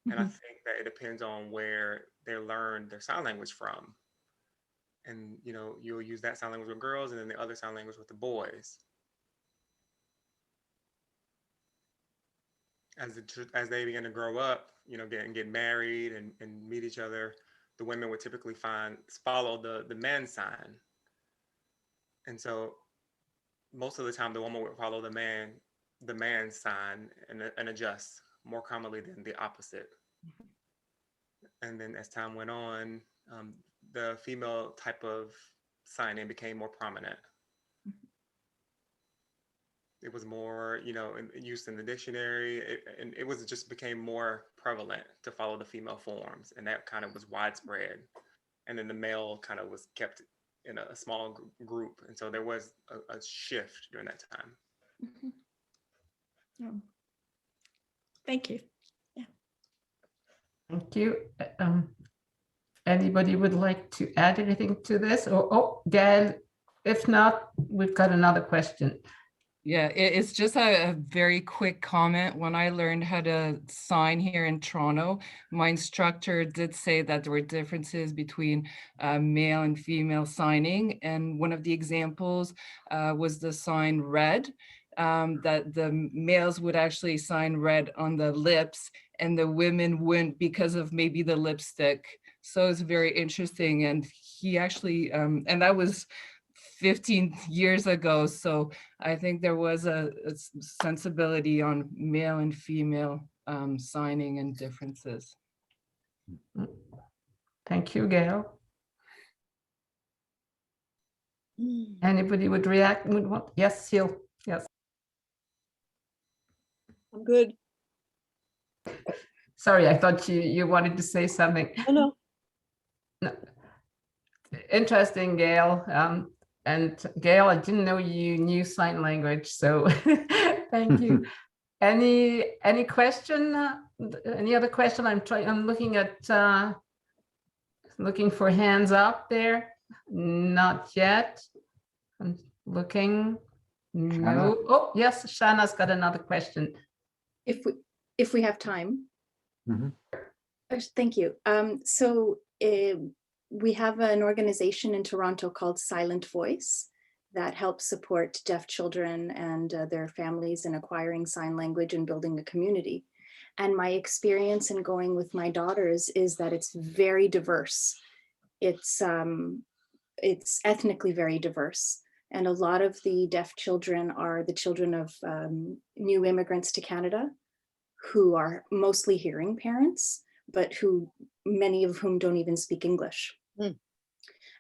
And I think that it depends on where they learned their sign language from. And, you know, you'll use that sign language with girls and then the other sign language with the boys. As they begin to grow up, you know, get married and meet each other, the women would typically follow the man's sign. And so most of the time, the woman would follow the man's sign and adjust more commonly than the opposite. And then as time went on, the female type of signing became more prominent. It was more, you know, used in the dictionary, and it was just became more prevalent to follow the female forms, and that kind of was widespread. And then the male kind of was kept in a small group, and so there was a shift during that time. Oh. Thank you. Yeah. Thank you. Anybody would like to add anything to this? Or Gail, if not, we've got another question. Yeah, it's just a very quick comment. When I learned how to sign here in Toronto, my instructor did say that there were differences between male and female signing. And one of the examples was the sign red, that the males would actually sign red on the lips and the women wouldn't because of maybe the lipstick. So it's very interesting. And he actually, and that was 15 years ago. So I think there was a sensibility on male and female signing and differences. Thank you, Gail. Anybody would react? Yes, Ceil. Yes. I'm good. Sorry, I thought you wanted to say something. Oh, no. Interesting, Gail. And Gail, I didn't know you knew sign language, so thank you. Any question? Any other question? I'm looking at looking for hands up there. Not yet. I'm looking. No. Oh, yes, Shana's got another question. If we have time. Mhm. Thank you. We have an organization in Toronto called Silent Voice that helps support deaf children and their families in acquiring sign language and building a community. And my experience in going with my daughters is that it's very diverse. It's ethnically very diverse. And a lot of the deaf children are the children of new immigrants to Canada who are mostly hearing parents, but many of whom don't even speak English.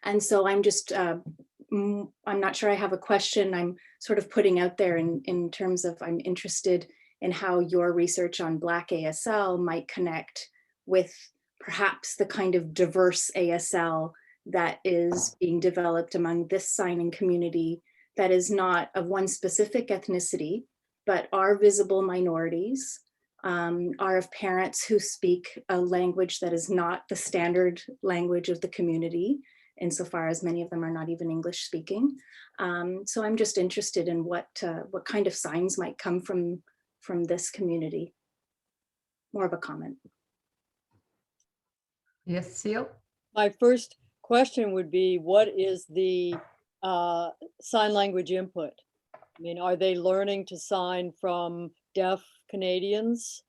And so I'm just, I'm not sure I have a question. I'm sort of putting out there in terms of I'm interested in how your research on Black ASL might connect with perhaps the kind of diverse ASL that is being developed among this signing community that is not of one specific ethnicity, but are visible minorities, are of parents who speak a language that is not the standard language of the community, insofar as many of them are not even English speaking. So I'm just interested in what kind of signs might come from this community. More of a comment. Yes, Ceil? My first question would be, what is the sign language input? I mean, are they learning to sign from deaf Canadians?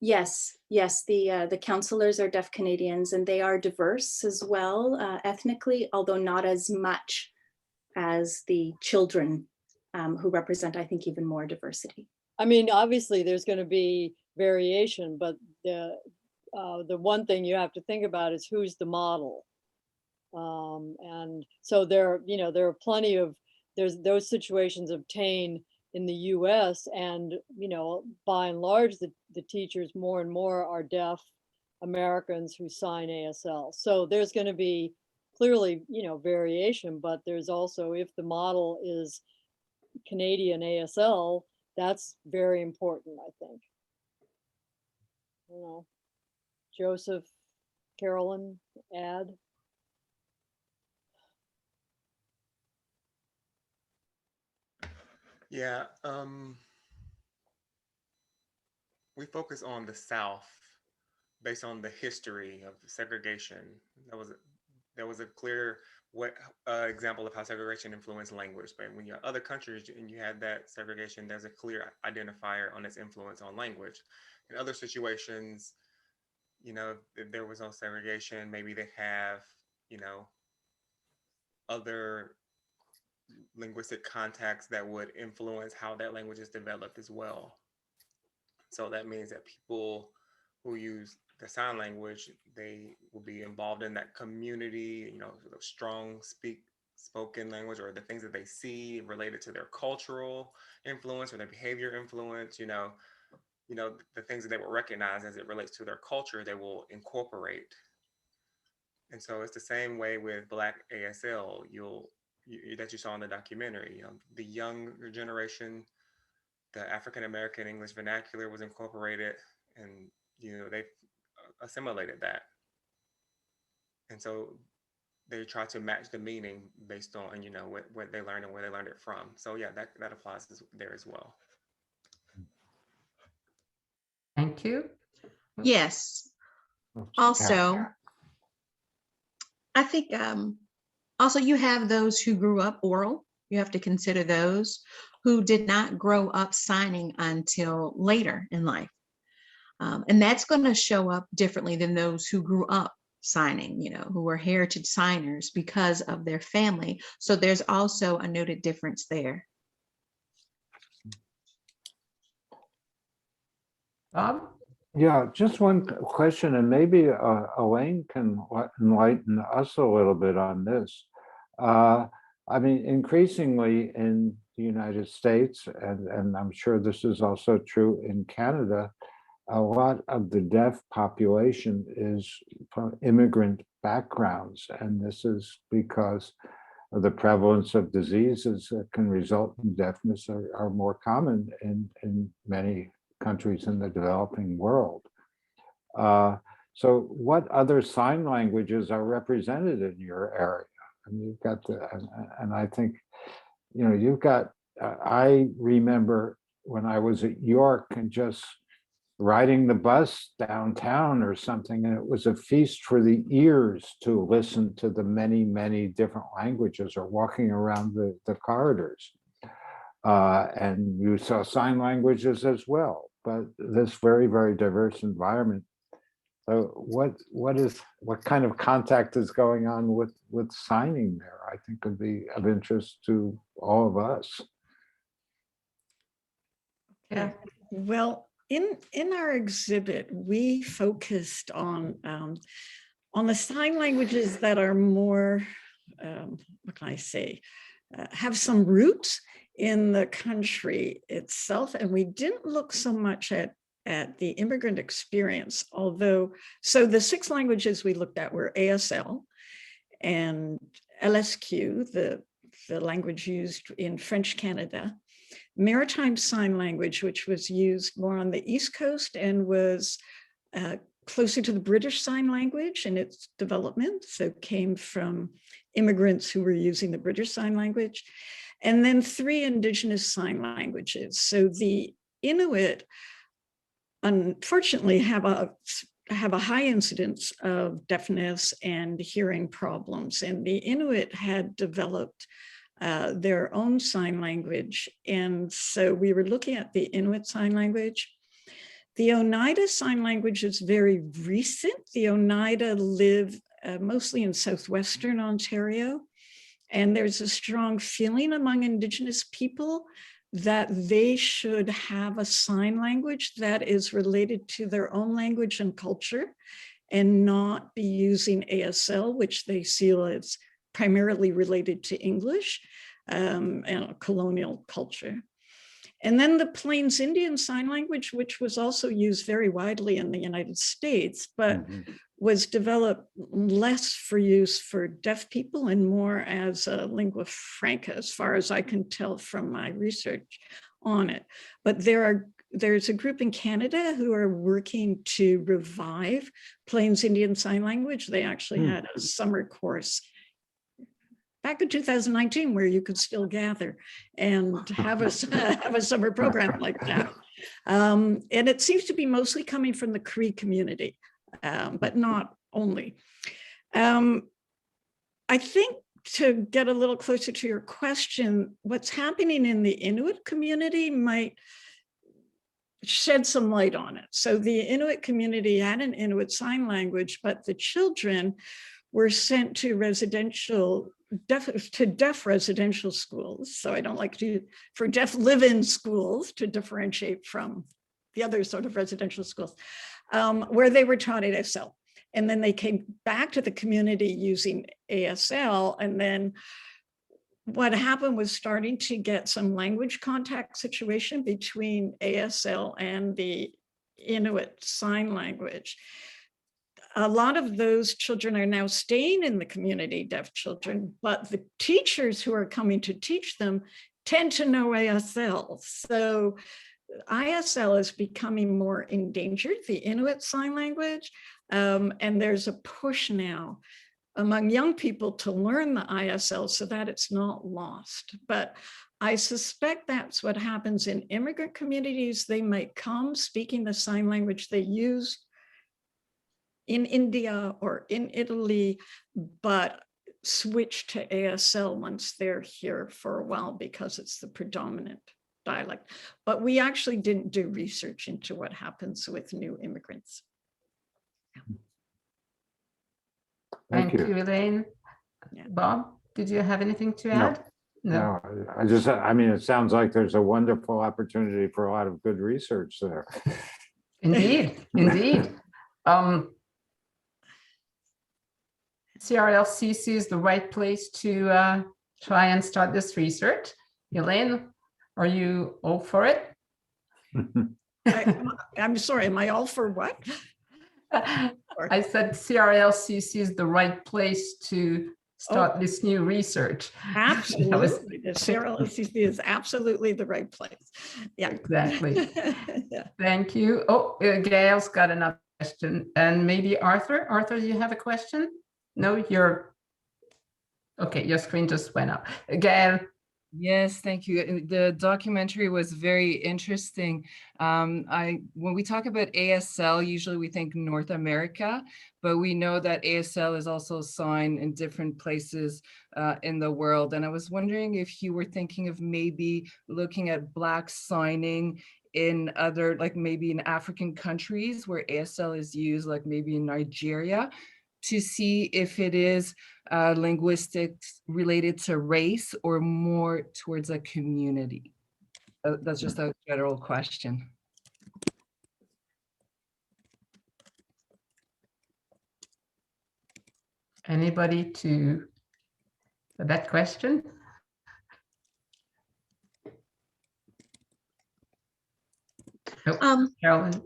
Yes, the counselors are deaf Canadians and they are diverse as well, ethnically, although not as much as the children who represent, I think, even more diversity. I mean, obviously there's going to be variation, but the one thing you have to think about is who's the model. And so there are plenty of, those situations obtain in the US, and, by and large, the teachers more and more are deaf Americans who sign ASL. So there's going to be clearly, variation, but there's also, if the model is Canadian ASL, that's very important, I think. Joseph, Carolyn, add? Yeah, we focus on the South based on the history of segregation. That was a clear example of how segregation influenced language. But when you're other countries and you had that segregation, there's a clear identifier on its influence on language. In other situations, if there was no segregation, maybe they have, other linguistic contexts that would influence how that language is developed as well. So that means that people who use the sign language, they will be involved in that community, the strong spoken language, or the things that they see related to their cultural influence or their behavior influence, the things that they will recognize as it relates to their culture, they will incorporate. And so it's the same way with Black ASL, that you saw in the documentary. The younger generation, the African American English vernacular was incorporated, and they've assimilated that. And so they try to match the meaning based on what they learned and where they learned it from. So yeah, that applies there as well. Thank you. Yes. Also, I think also you have those who grew up oral. You have to consider those who did not grow up signing until later in life. And that's going to show up differently than those who grew up signing, who were heritage signers because of their family. So there's also a noted difference there. Bob? Yeah, just one question, and maybe Elaine can enlighten us a little bit on this. I mean, increasingly in the United States, and I'm sure this is also true in Canada, a lot of the deaf population is from immigrant backgrounds, and this is because of the prevalence of diseases that can result in deafness are more common in many countries in the developing world. So what other sign languages are represented in your area? And you've got and I think, you've got, I remember when I was at York and just riding the bus downtown or something, and it was a feast for the ears to listen to the many, many different languages, or walking around the corridors. And you saw sign languages as well, but this very, very diverse environment. So what kind of contact is going on with signing there? I think could be of interest to all of us. Yeah. Well, in our exhibit, we focused on the sign languages that are more, what can I say, have some roots in the country itself, and we didn't look so much at the immigrant experience, although, so the 6 languages we looked at were ASL and LSQ, the language used in French Canada, Maritime Sign Language, which was used more on the East Coast and was closer to the British Sign Language in its development, so came from immigrants who were using the British Sign Language, and then 3 Indigenous Sign Languages. So the Inuit, unfortunately, have a high incidence of deafness and hearing problems, and the Inuit had developed their own sign language. And so we were looking at the Inuit Sign Language. The Oneida Sign Language is very recent. The Oneida live mostly in southwestern Ontario, and there's a strong feeling among Indigenous people that they should have a sign language that is related to their own language and culture, and not be using ASL, which they see as primarily related to English and colonial culture. And then the Plains Indian Sign Language, which was also used very widely in the United States, but was developed less for use for deaf people and more as a lingua franca, as far as I can tell from my research on it. But there's a group in Canada who are working to revive Plains Indian Sign Language. They actually had a summer course back in 2019 where you could still gather and have a summer program like that. And it seems to be mostly coming from the Cree community, but not only. I think, to get a little closer to your question, what's happening in the Inuit community might shed some light on it. So the Inuit community had an Inuit Sign Language, but the children were sent to deaf residential schools. So I don't like for deaf live-in schools, to differentiate from the other sort of residential schools, where they were taught ASL. And then they came back to the community using ASL. And then what happened was starting to get some language contact situation between ASL and the Inuit Sign Language. A lot of those children are now staying in the community, deaf children, but the teachers who are coming to teach them tend to know ASL. So ISL is becoming more endangered, the Inuit Sign Language, and there's a push now among young people to learn the ISL so that it's not lost. But I suspect that's what happens in immigrant communities. They might come speaking the sign language they use in India or in Italy, but switch to ASL once they're here for a while because it's the predominant dialect. But we actually didn't do research into what happens with new immigrants. Thank you, Elaine. Yeah. Bob, did you have anything to add? No, I mean, it sounds like there's a wonderful opportunity for a lot of good research there. Indeed, indeed. CRLCC is the right place to try and start this research. Elaine, are you all for it? I'm sorry, am I all for what? I said CRLCC is the right place to start this new research. Absolutely, the CRLCC is absolutely the right place. Yeah, exactly. Yeah. Thank you. Oh, Gail's got another question, and maybe Arthur. Arthur, do you have a question? No, you're. Okay, your screen just went up. Gail. Yes, thank you. The documentary was very interesting. When we talk about ASL, usually we think North America, but we know that ASL is also signed in different places in the world. And I was wondering if you were thinking of maybe looking at Black signing in other, like maybe in African countries where ASL is used, like maybe in Nigeria, to see if it is linguistics related to race or more towards a community. That's just a general question. Anybody to that question? Oh, Carolyn.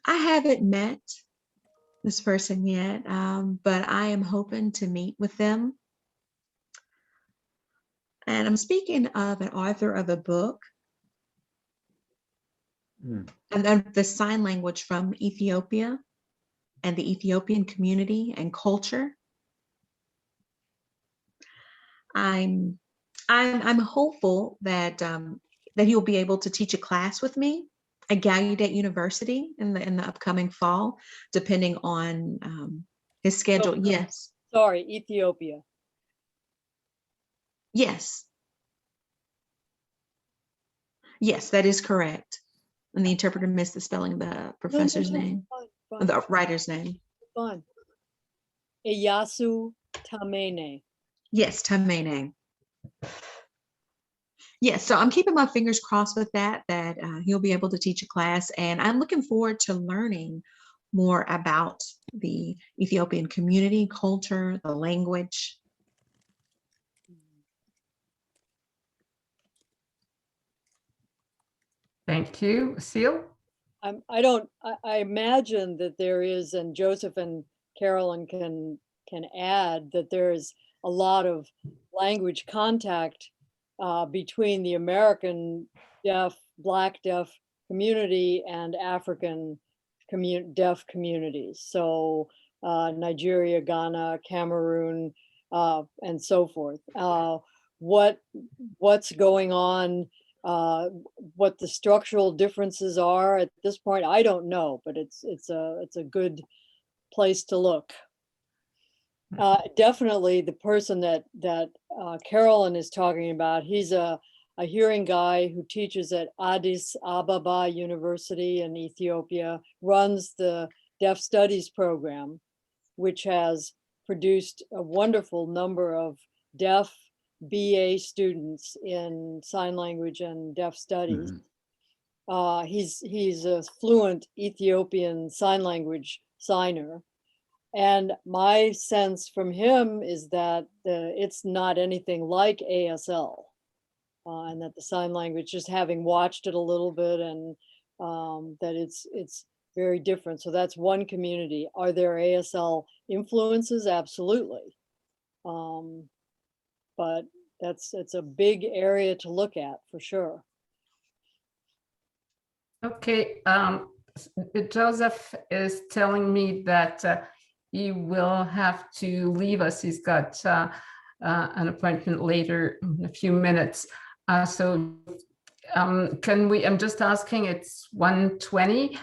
I haven't met this person yet, but I am hoping to meet with them. And I'm speaking of an author of a book, and the sign language from Ethiopia and the Ethiopian community and culture. I'm hopeful that that he'll be able to teach a class with me at Gallaudet University in the upcoming fall, depending on his schedule. Yes. Sorry, Ethiopia. Yes. Yes, that is correct. And the interpreter missed the spelling of the professor's name, Fine. the writer's name. Fine. Iyasu Tamene. Yes, Tamene. Yes, so I'm keeping my fingers crossed with that he'll be able to teach a class, and I'm looking forward to learning more about the Ethiopian community, culture, the language. Thank you. Ceil? I imagine that there is, and Joseph and Carolyn can add, that there's a lot of language contact between the American deaf, Black deaf community and African deaf communities. So Nigeria, Ghana, Cameroon, and so forth. What's going on, what the structural differences are at this point, I don't know, but it's a good place to look. Definitely the person that Carolyn is talking about, he's a hearing guy who teaches at Addis Ababa University in Ethiopia, runs the Deaf Studies program, which has produced a wonderful number of deaf BA students in sign language and deaf studies. He's a fluent Ethiopian sign language signer. And my sense from him is that it's not anything like ASL, and that the sign language, just having watched it a little bit, and that it's very different. So that's one community. Are there ASL influences? Absolutely. But it's a big area to look at for sure. Okay, Joseph is telling me that he will have to leave us. He's got an appointment later in a few minutes. Can we, I'm just asking, it's 1:20.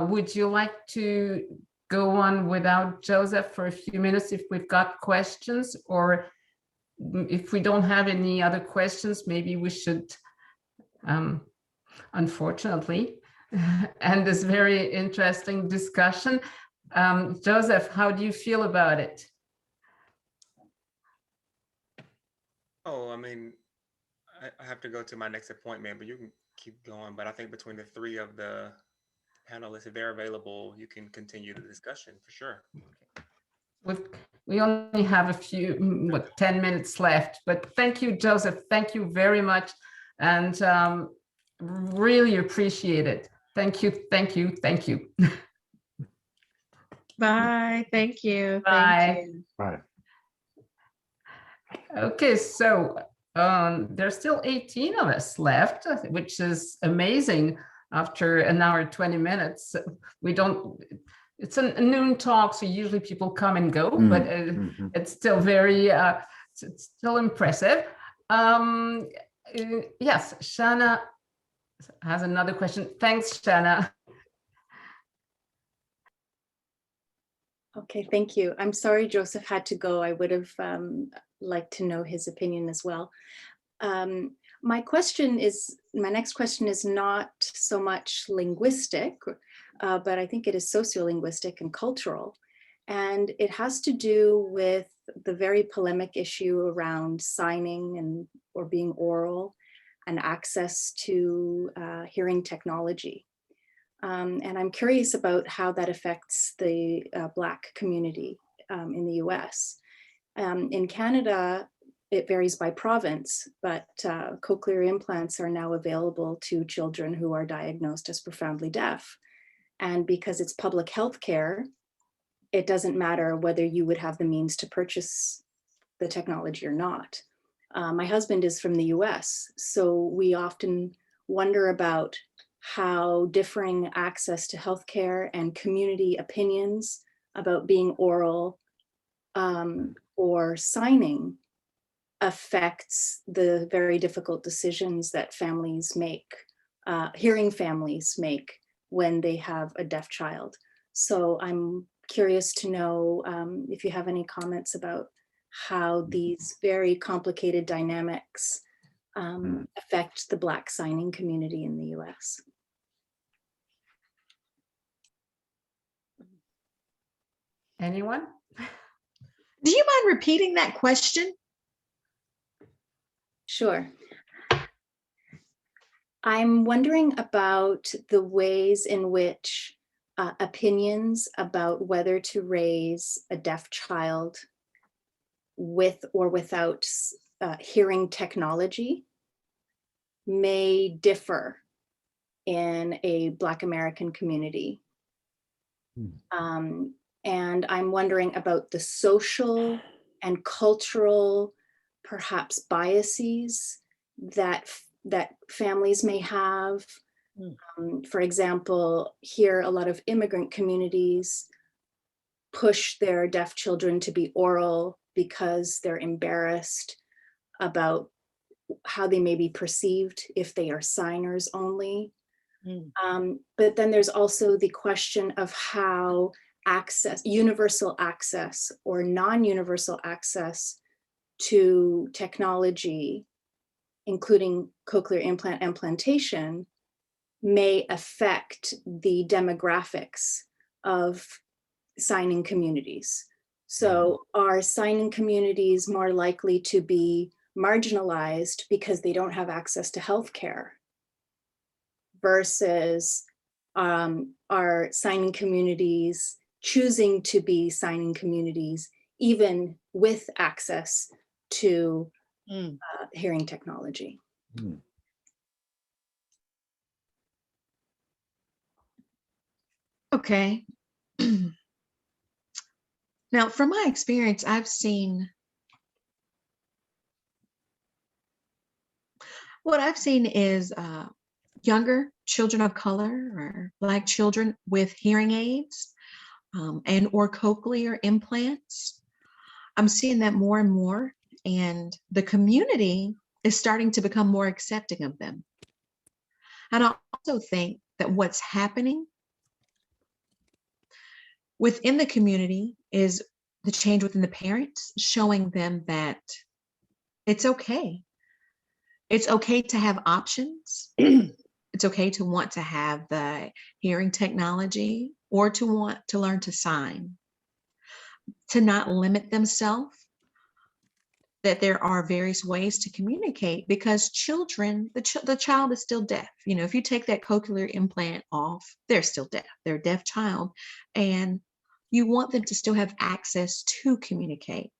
Would you like to go on without Joseph for a few minutes if we've got questions? Or if we don't have any other questions, maybe we should, unfortunately, end this very interesting discussion. Joseph, how do you feel about it? Oh, I mean, I have to go to my next appointment, but you can keep going. But I think between the three of the panelists, if they're available, you can continue the discussion for sure. We only have a few, 10 minutes left, but thank you, Joseph. Thank you very much. And really appreciate it. Thank you, thank you, thank you. Bye, thank you. Bye. Thank you. Bye. Okay, so there's still 18 of us left, which is amazing after an hour, 20 minutes. We don't, it's a noon talk, so usually people come and go, but it's still very, it's still impressive. Yes, Shana has another question. Thanks, Shana. Okay, thank you. I'm sorry Joseph had to go. I would have liked to know his opinion as well. My next question is not so much linguistic, but I think it is sociolinguistic and cultural. And it has to do with the very polemic issue around signing or being oral and access to hearing technology. And I'm curious about how that affects the Black community in the US. In Canada, it varies by province, but cochlear implants are now available to children who are diagnosed as profoundly deaf. And because it's public health care, it doesn't matter whether you would have the means to purchase the technology or not. My husband is from the US, so we often wonder about how differing access to healthcare and community opinions about being oral or signing affects the very difficult decisions that families make, hearing families make when they have a deaf child. So I'm curious to know if you have any comments about how these very complicated dynamics affect the Black signing community in the US. Anyone? Do you mind repeating that question? Sure. I'm wondering about the ways in which opinions about whether to raise a deaf child with or without hearing technology may differ in a Black American community. And I'm wondering about the social and cultural, perhaps biases that families may have. For example, here a lot of immigrant communities push their deaf children to be oral because they're embarrassed about how they may be perceived if they are signers only. But then there's also the question of how universal access or non-universal access to technology, including cochlear implant implantation, may affect the demographics of signing communities. So are signing communities more likely to be marginalized because they don't have access to healthcare versus are signing communities choosing to be signing communities even with access to hearing technology? Okay. Now, from my experience, what I've seen is younger children of color or Black children with hearing aids and or cochlear implants. I'm seeing that more and more, and the community is starting to become more accepting of them. And I also think that what's happening within the community is the change within the parents, showing them that it's okay. It's okay to have options. It's okay to want to have the hearing technology or to want to learn to sign, to not limit themselves, that there are various ways to communicate, because children, the child is still deaf. You know, if you take that cochlear implant off, they're still deaf. They're a deaf child. And you want them to still have access to communicate,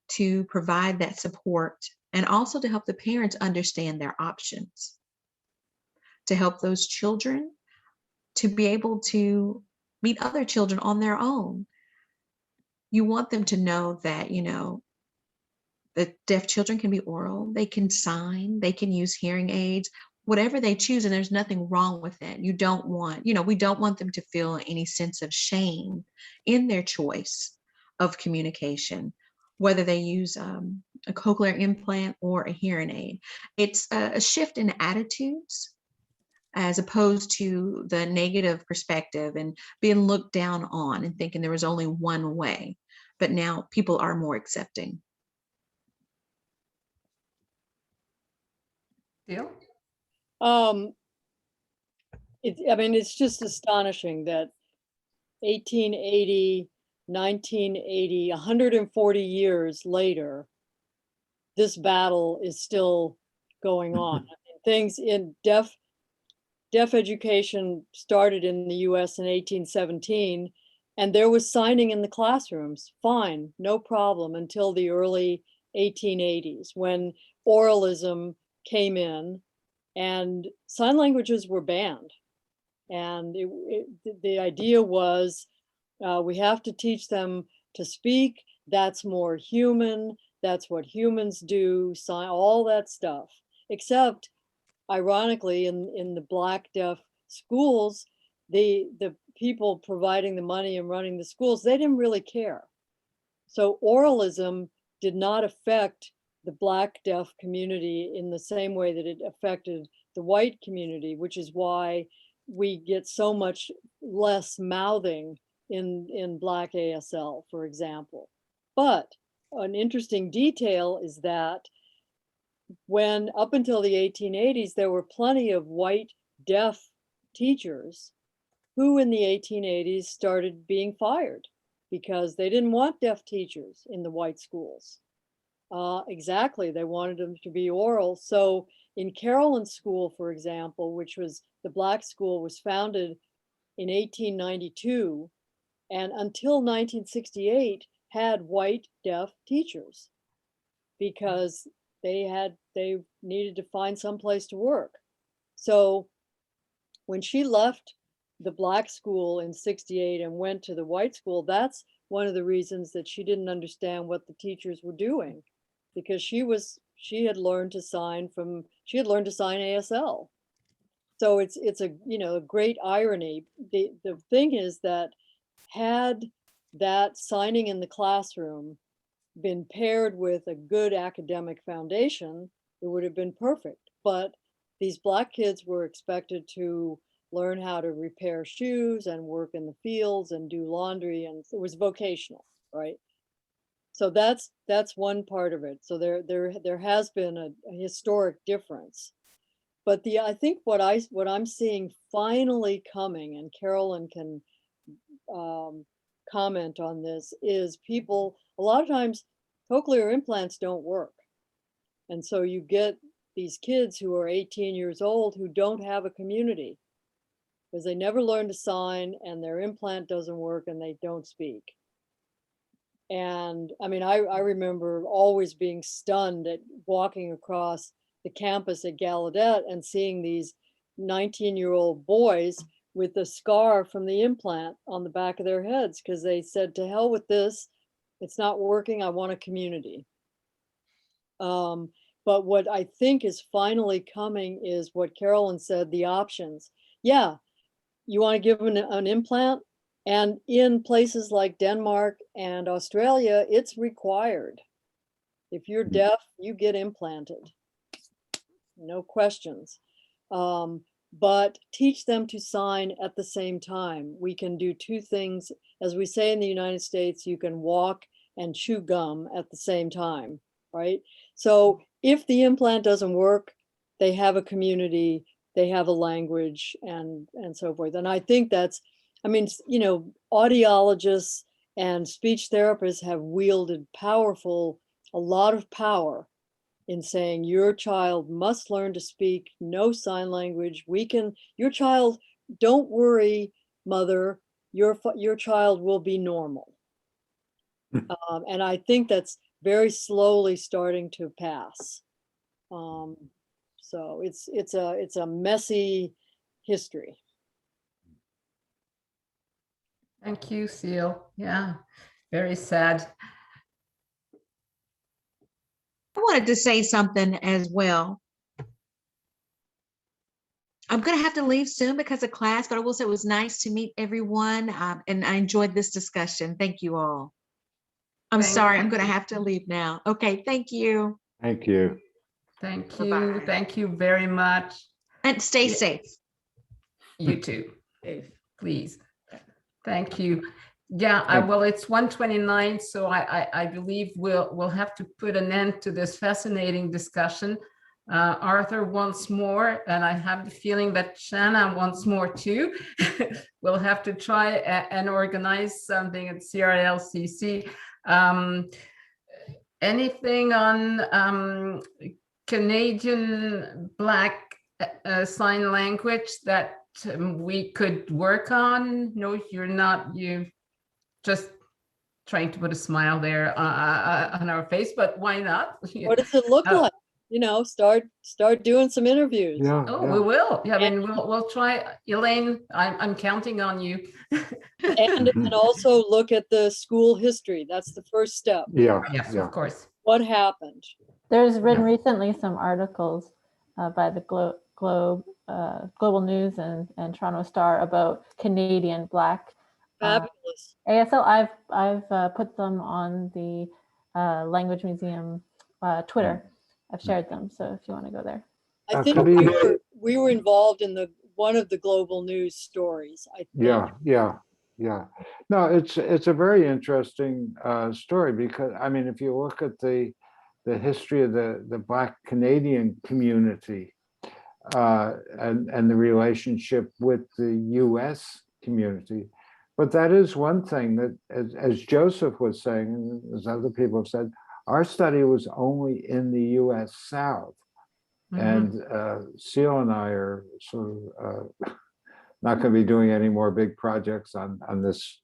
to provide that support, and also to help the parents understand their options, to help those children to be able to meet other children on their own. You want them to know that, you know, that deaf children can be oral, they can sign, they can use hearing aids whatever they choose, and there's nothing wrong with it. You don't want, we don't want them to feel any sense of shame in their choice of communication, whether they use a cochlear implant or a hearing aid. It's a shift in attitudes as opposed to the negative perspective and being looked down on and thinking there was only one way. But now people are more accepting. Ceil? It's just astonishing that 1880, 1980, 140 years later, this battle is still going on. Things in deaf education started in the US in 1817, and there was signing in the classrooms, fine, no problem, until the early 1880s when oralism came in and sign languages were banned. And the idea was we have to teach them to speak. That's more human. That's what humans do, all that stuff. Except, ironically, in the Black deaf schools, the people providing the money and running the schools, they didn't really care. So oralism did not affect the Black deaf community in the same way that it affected the white community, which is why we get so much less mouthing in Black ASL, for example. But an interesting detail is that when up until the 1880s, there were plenty of white deaf teachers who in the 1880s started being fired because they didn't want deaf teachers in the white schools. Exactly, they wanted them to be oral. So in Carolyn's school, for example, which was the Black school, was founded in 1892, and until 1968 had white deaf teachers because they needed to find some place to work. So when she left the Black school in 68 and went to the white school, that's one of the reasons that she didn't understand what the teachers were doing, because she had learned to sign ASL. So it's a great irony. The thing is that had that signing in the classroom been paired with a good academic foundation, it would have been perfect. But these Black kids were expected to learn how to repair shoes and work in the fields and do laundry, and it was vocational, right? So that's one part of it. So there has been a historic difference. But I think what I'm seeing finally coming, and Carolyn can comment on this, is people, a lot of times cochlear implants don't work. And so you get these kids who are 18 years old who don't have a community because they never learned to sign and their implant doesn't work and they don't speak. And I remember always being stunned at walking across the campus at Gallaudet and seeing these 19-year-old boys with the scar from the implant on the back of their heads because they said, to hell with this, it's not working, I want a community. But what I think is finally coming is what Carolyn said, the options. Yeah, you want to give an implant? And in places like Denmark and Australia, it's required. If you're deaf, you get implanted. No questions. But teach them to sign at the same time. We can do two things. As we say in the United States, you can walk and chew gum at the same time, right? So if the implant doesn't work, they have a community, they have a language, and so forth. And I think that's, audiologists and speech therapists have wielded a lot of power in saying your child must learn to speak no sign language. Your child, don't worry, mother, your child will be normal. And I think that's very slowly starting to pass. So it's a messy history. Thank you, Ceil. Yeah, very sad. I wanted to say something as well. I'm going to have to leave soon because of class, but I will say it was nice to meet everyone, and I enjoyed this discussion. Thank you all. I'm sorry, I'm going to have to leave now. Okay, thank you. Thank you. Thank you. Bye-bye. Thank you very much. And stay Yeah. safe. You too, please. Thank you. Yeah, well, it's 1:29, so I believe we'll have to put an end to this fascinating discussion. Arthur wants more, and I have the feeling that Shanna wants more too. We'll have to try and organize something at CRLCC. Anything on Canadian Black Sign Language that we could work on? No, you just trying to put a smile there on our face, but why not? What does it look like? You know, start doing some interviews. Yeah, we will. Yeah, I mean, we'll try. Elaine, I'm counting on you. and also look at the school history. That's the first step. Yeah. Yes, of course. What happened? There's been recently some articles by the Global News and Toronto Star about Canadian Black Fabulous. ASL. I've put them on the Language Museum Twitter. I've shared them, so if you want to go there. I think we were involved in one of the Global News stories. I think. Yeah. No, it's a very interesting story because I mean, if you look at the history of the Black Canadian community and the relationship with the U.S. community, but that is one thing that, as Joseph was saying, and as other people have said, our study was only in the U.S. South. And Ceil and I are sort of not going to be doing any more big projects on this.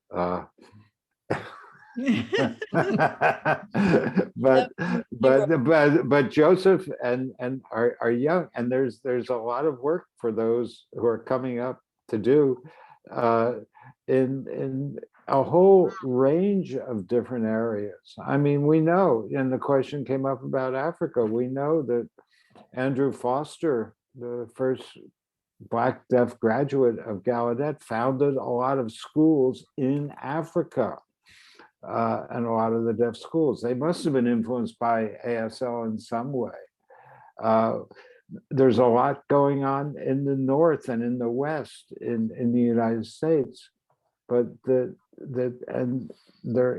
but Joseph and are young, and there's a lot of work for those who are coming up to do in a whole range of different areas. I mean, we know, and the question came up about Africa, we know that Andrew Foster, the first Black deaf graduate of Gallaudet, founded a lot of schools in Africa and a lot of the deaf schools. They must have been influenced by ASL in some way. There's a lot going on in the North and in the West in the United States. But there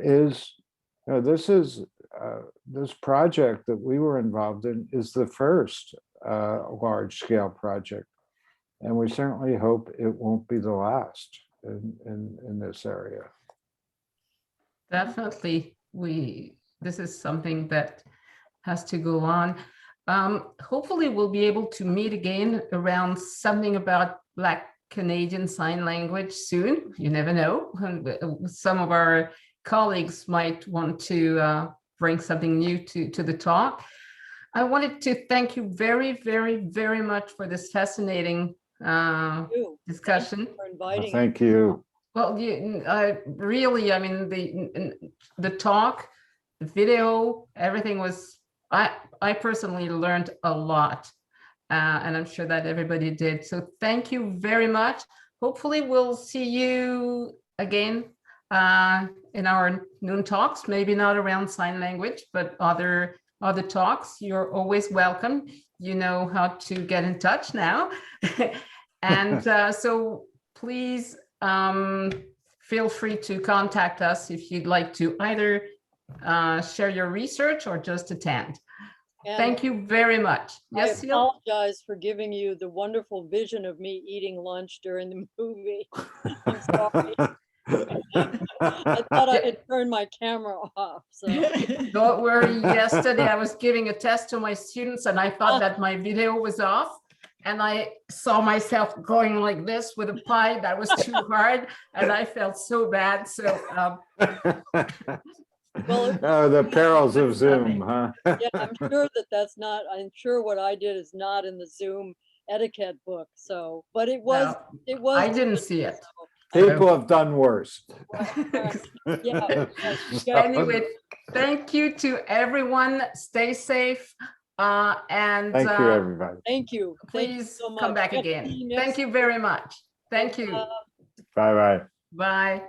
is, this project that we were involved in is the first large-scale project, and we certainly hope it won't be the last in this area. Definitely, this is something that has to go on. Hopefully, we'll be able to meet again around something about Black Canadian Sign Language soon. You never know. Some of our colleagues might want to bring something new to the talk. I wanted to thank you very, very, very much for this fascinating discussion. Thank you. Well, really, I mean, the talk, the video, everything was, I personally learned a lot. And I'm sure that everybody did. So thank you very much. Hopefully we'll see you again in our noon talks, maybe not around sign language, but other talks. You're always welcome. You know how to get in touch now. And so please feel free to contact us if you'd like to either share your research or just attend. And thank you very much. Yes, I apologize for giving you the wonderful vision of me eating lunch during the movie. I'm sorry. I thought I had turned my camera off. So. Don't worry. Yesterday I was giving a test to my students and I thought that my video was off. And I saw myself going like this with a pie that was too hard. And I felt so bad. So well, the perils of Zoom, huh? Yeah, I'm sure that's not, I'm sure what I did is not in the Zoom etiquette book. So, but it was, I didn't see it. People have done worse. Yeah. Anyway, thank you to everyone. Stay safe. And Thank you, everybody. Thank you. Thank you please so much. come back Becky, again. next Thank you very much. Thank you. Bye-bye. Bye.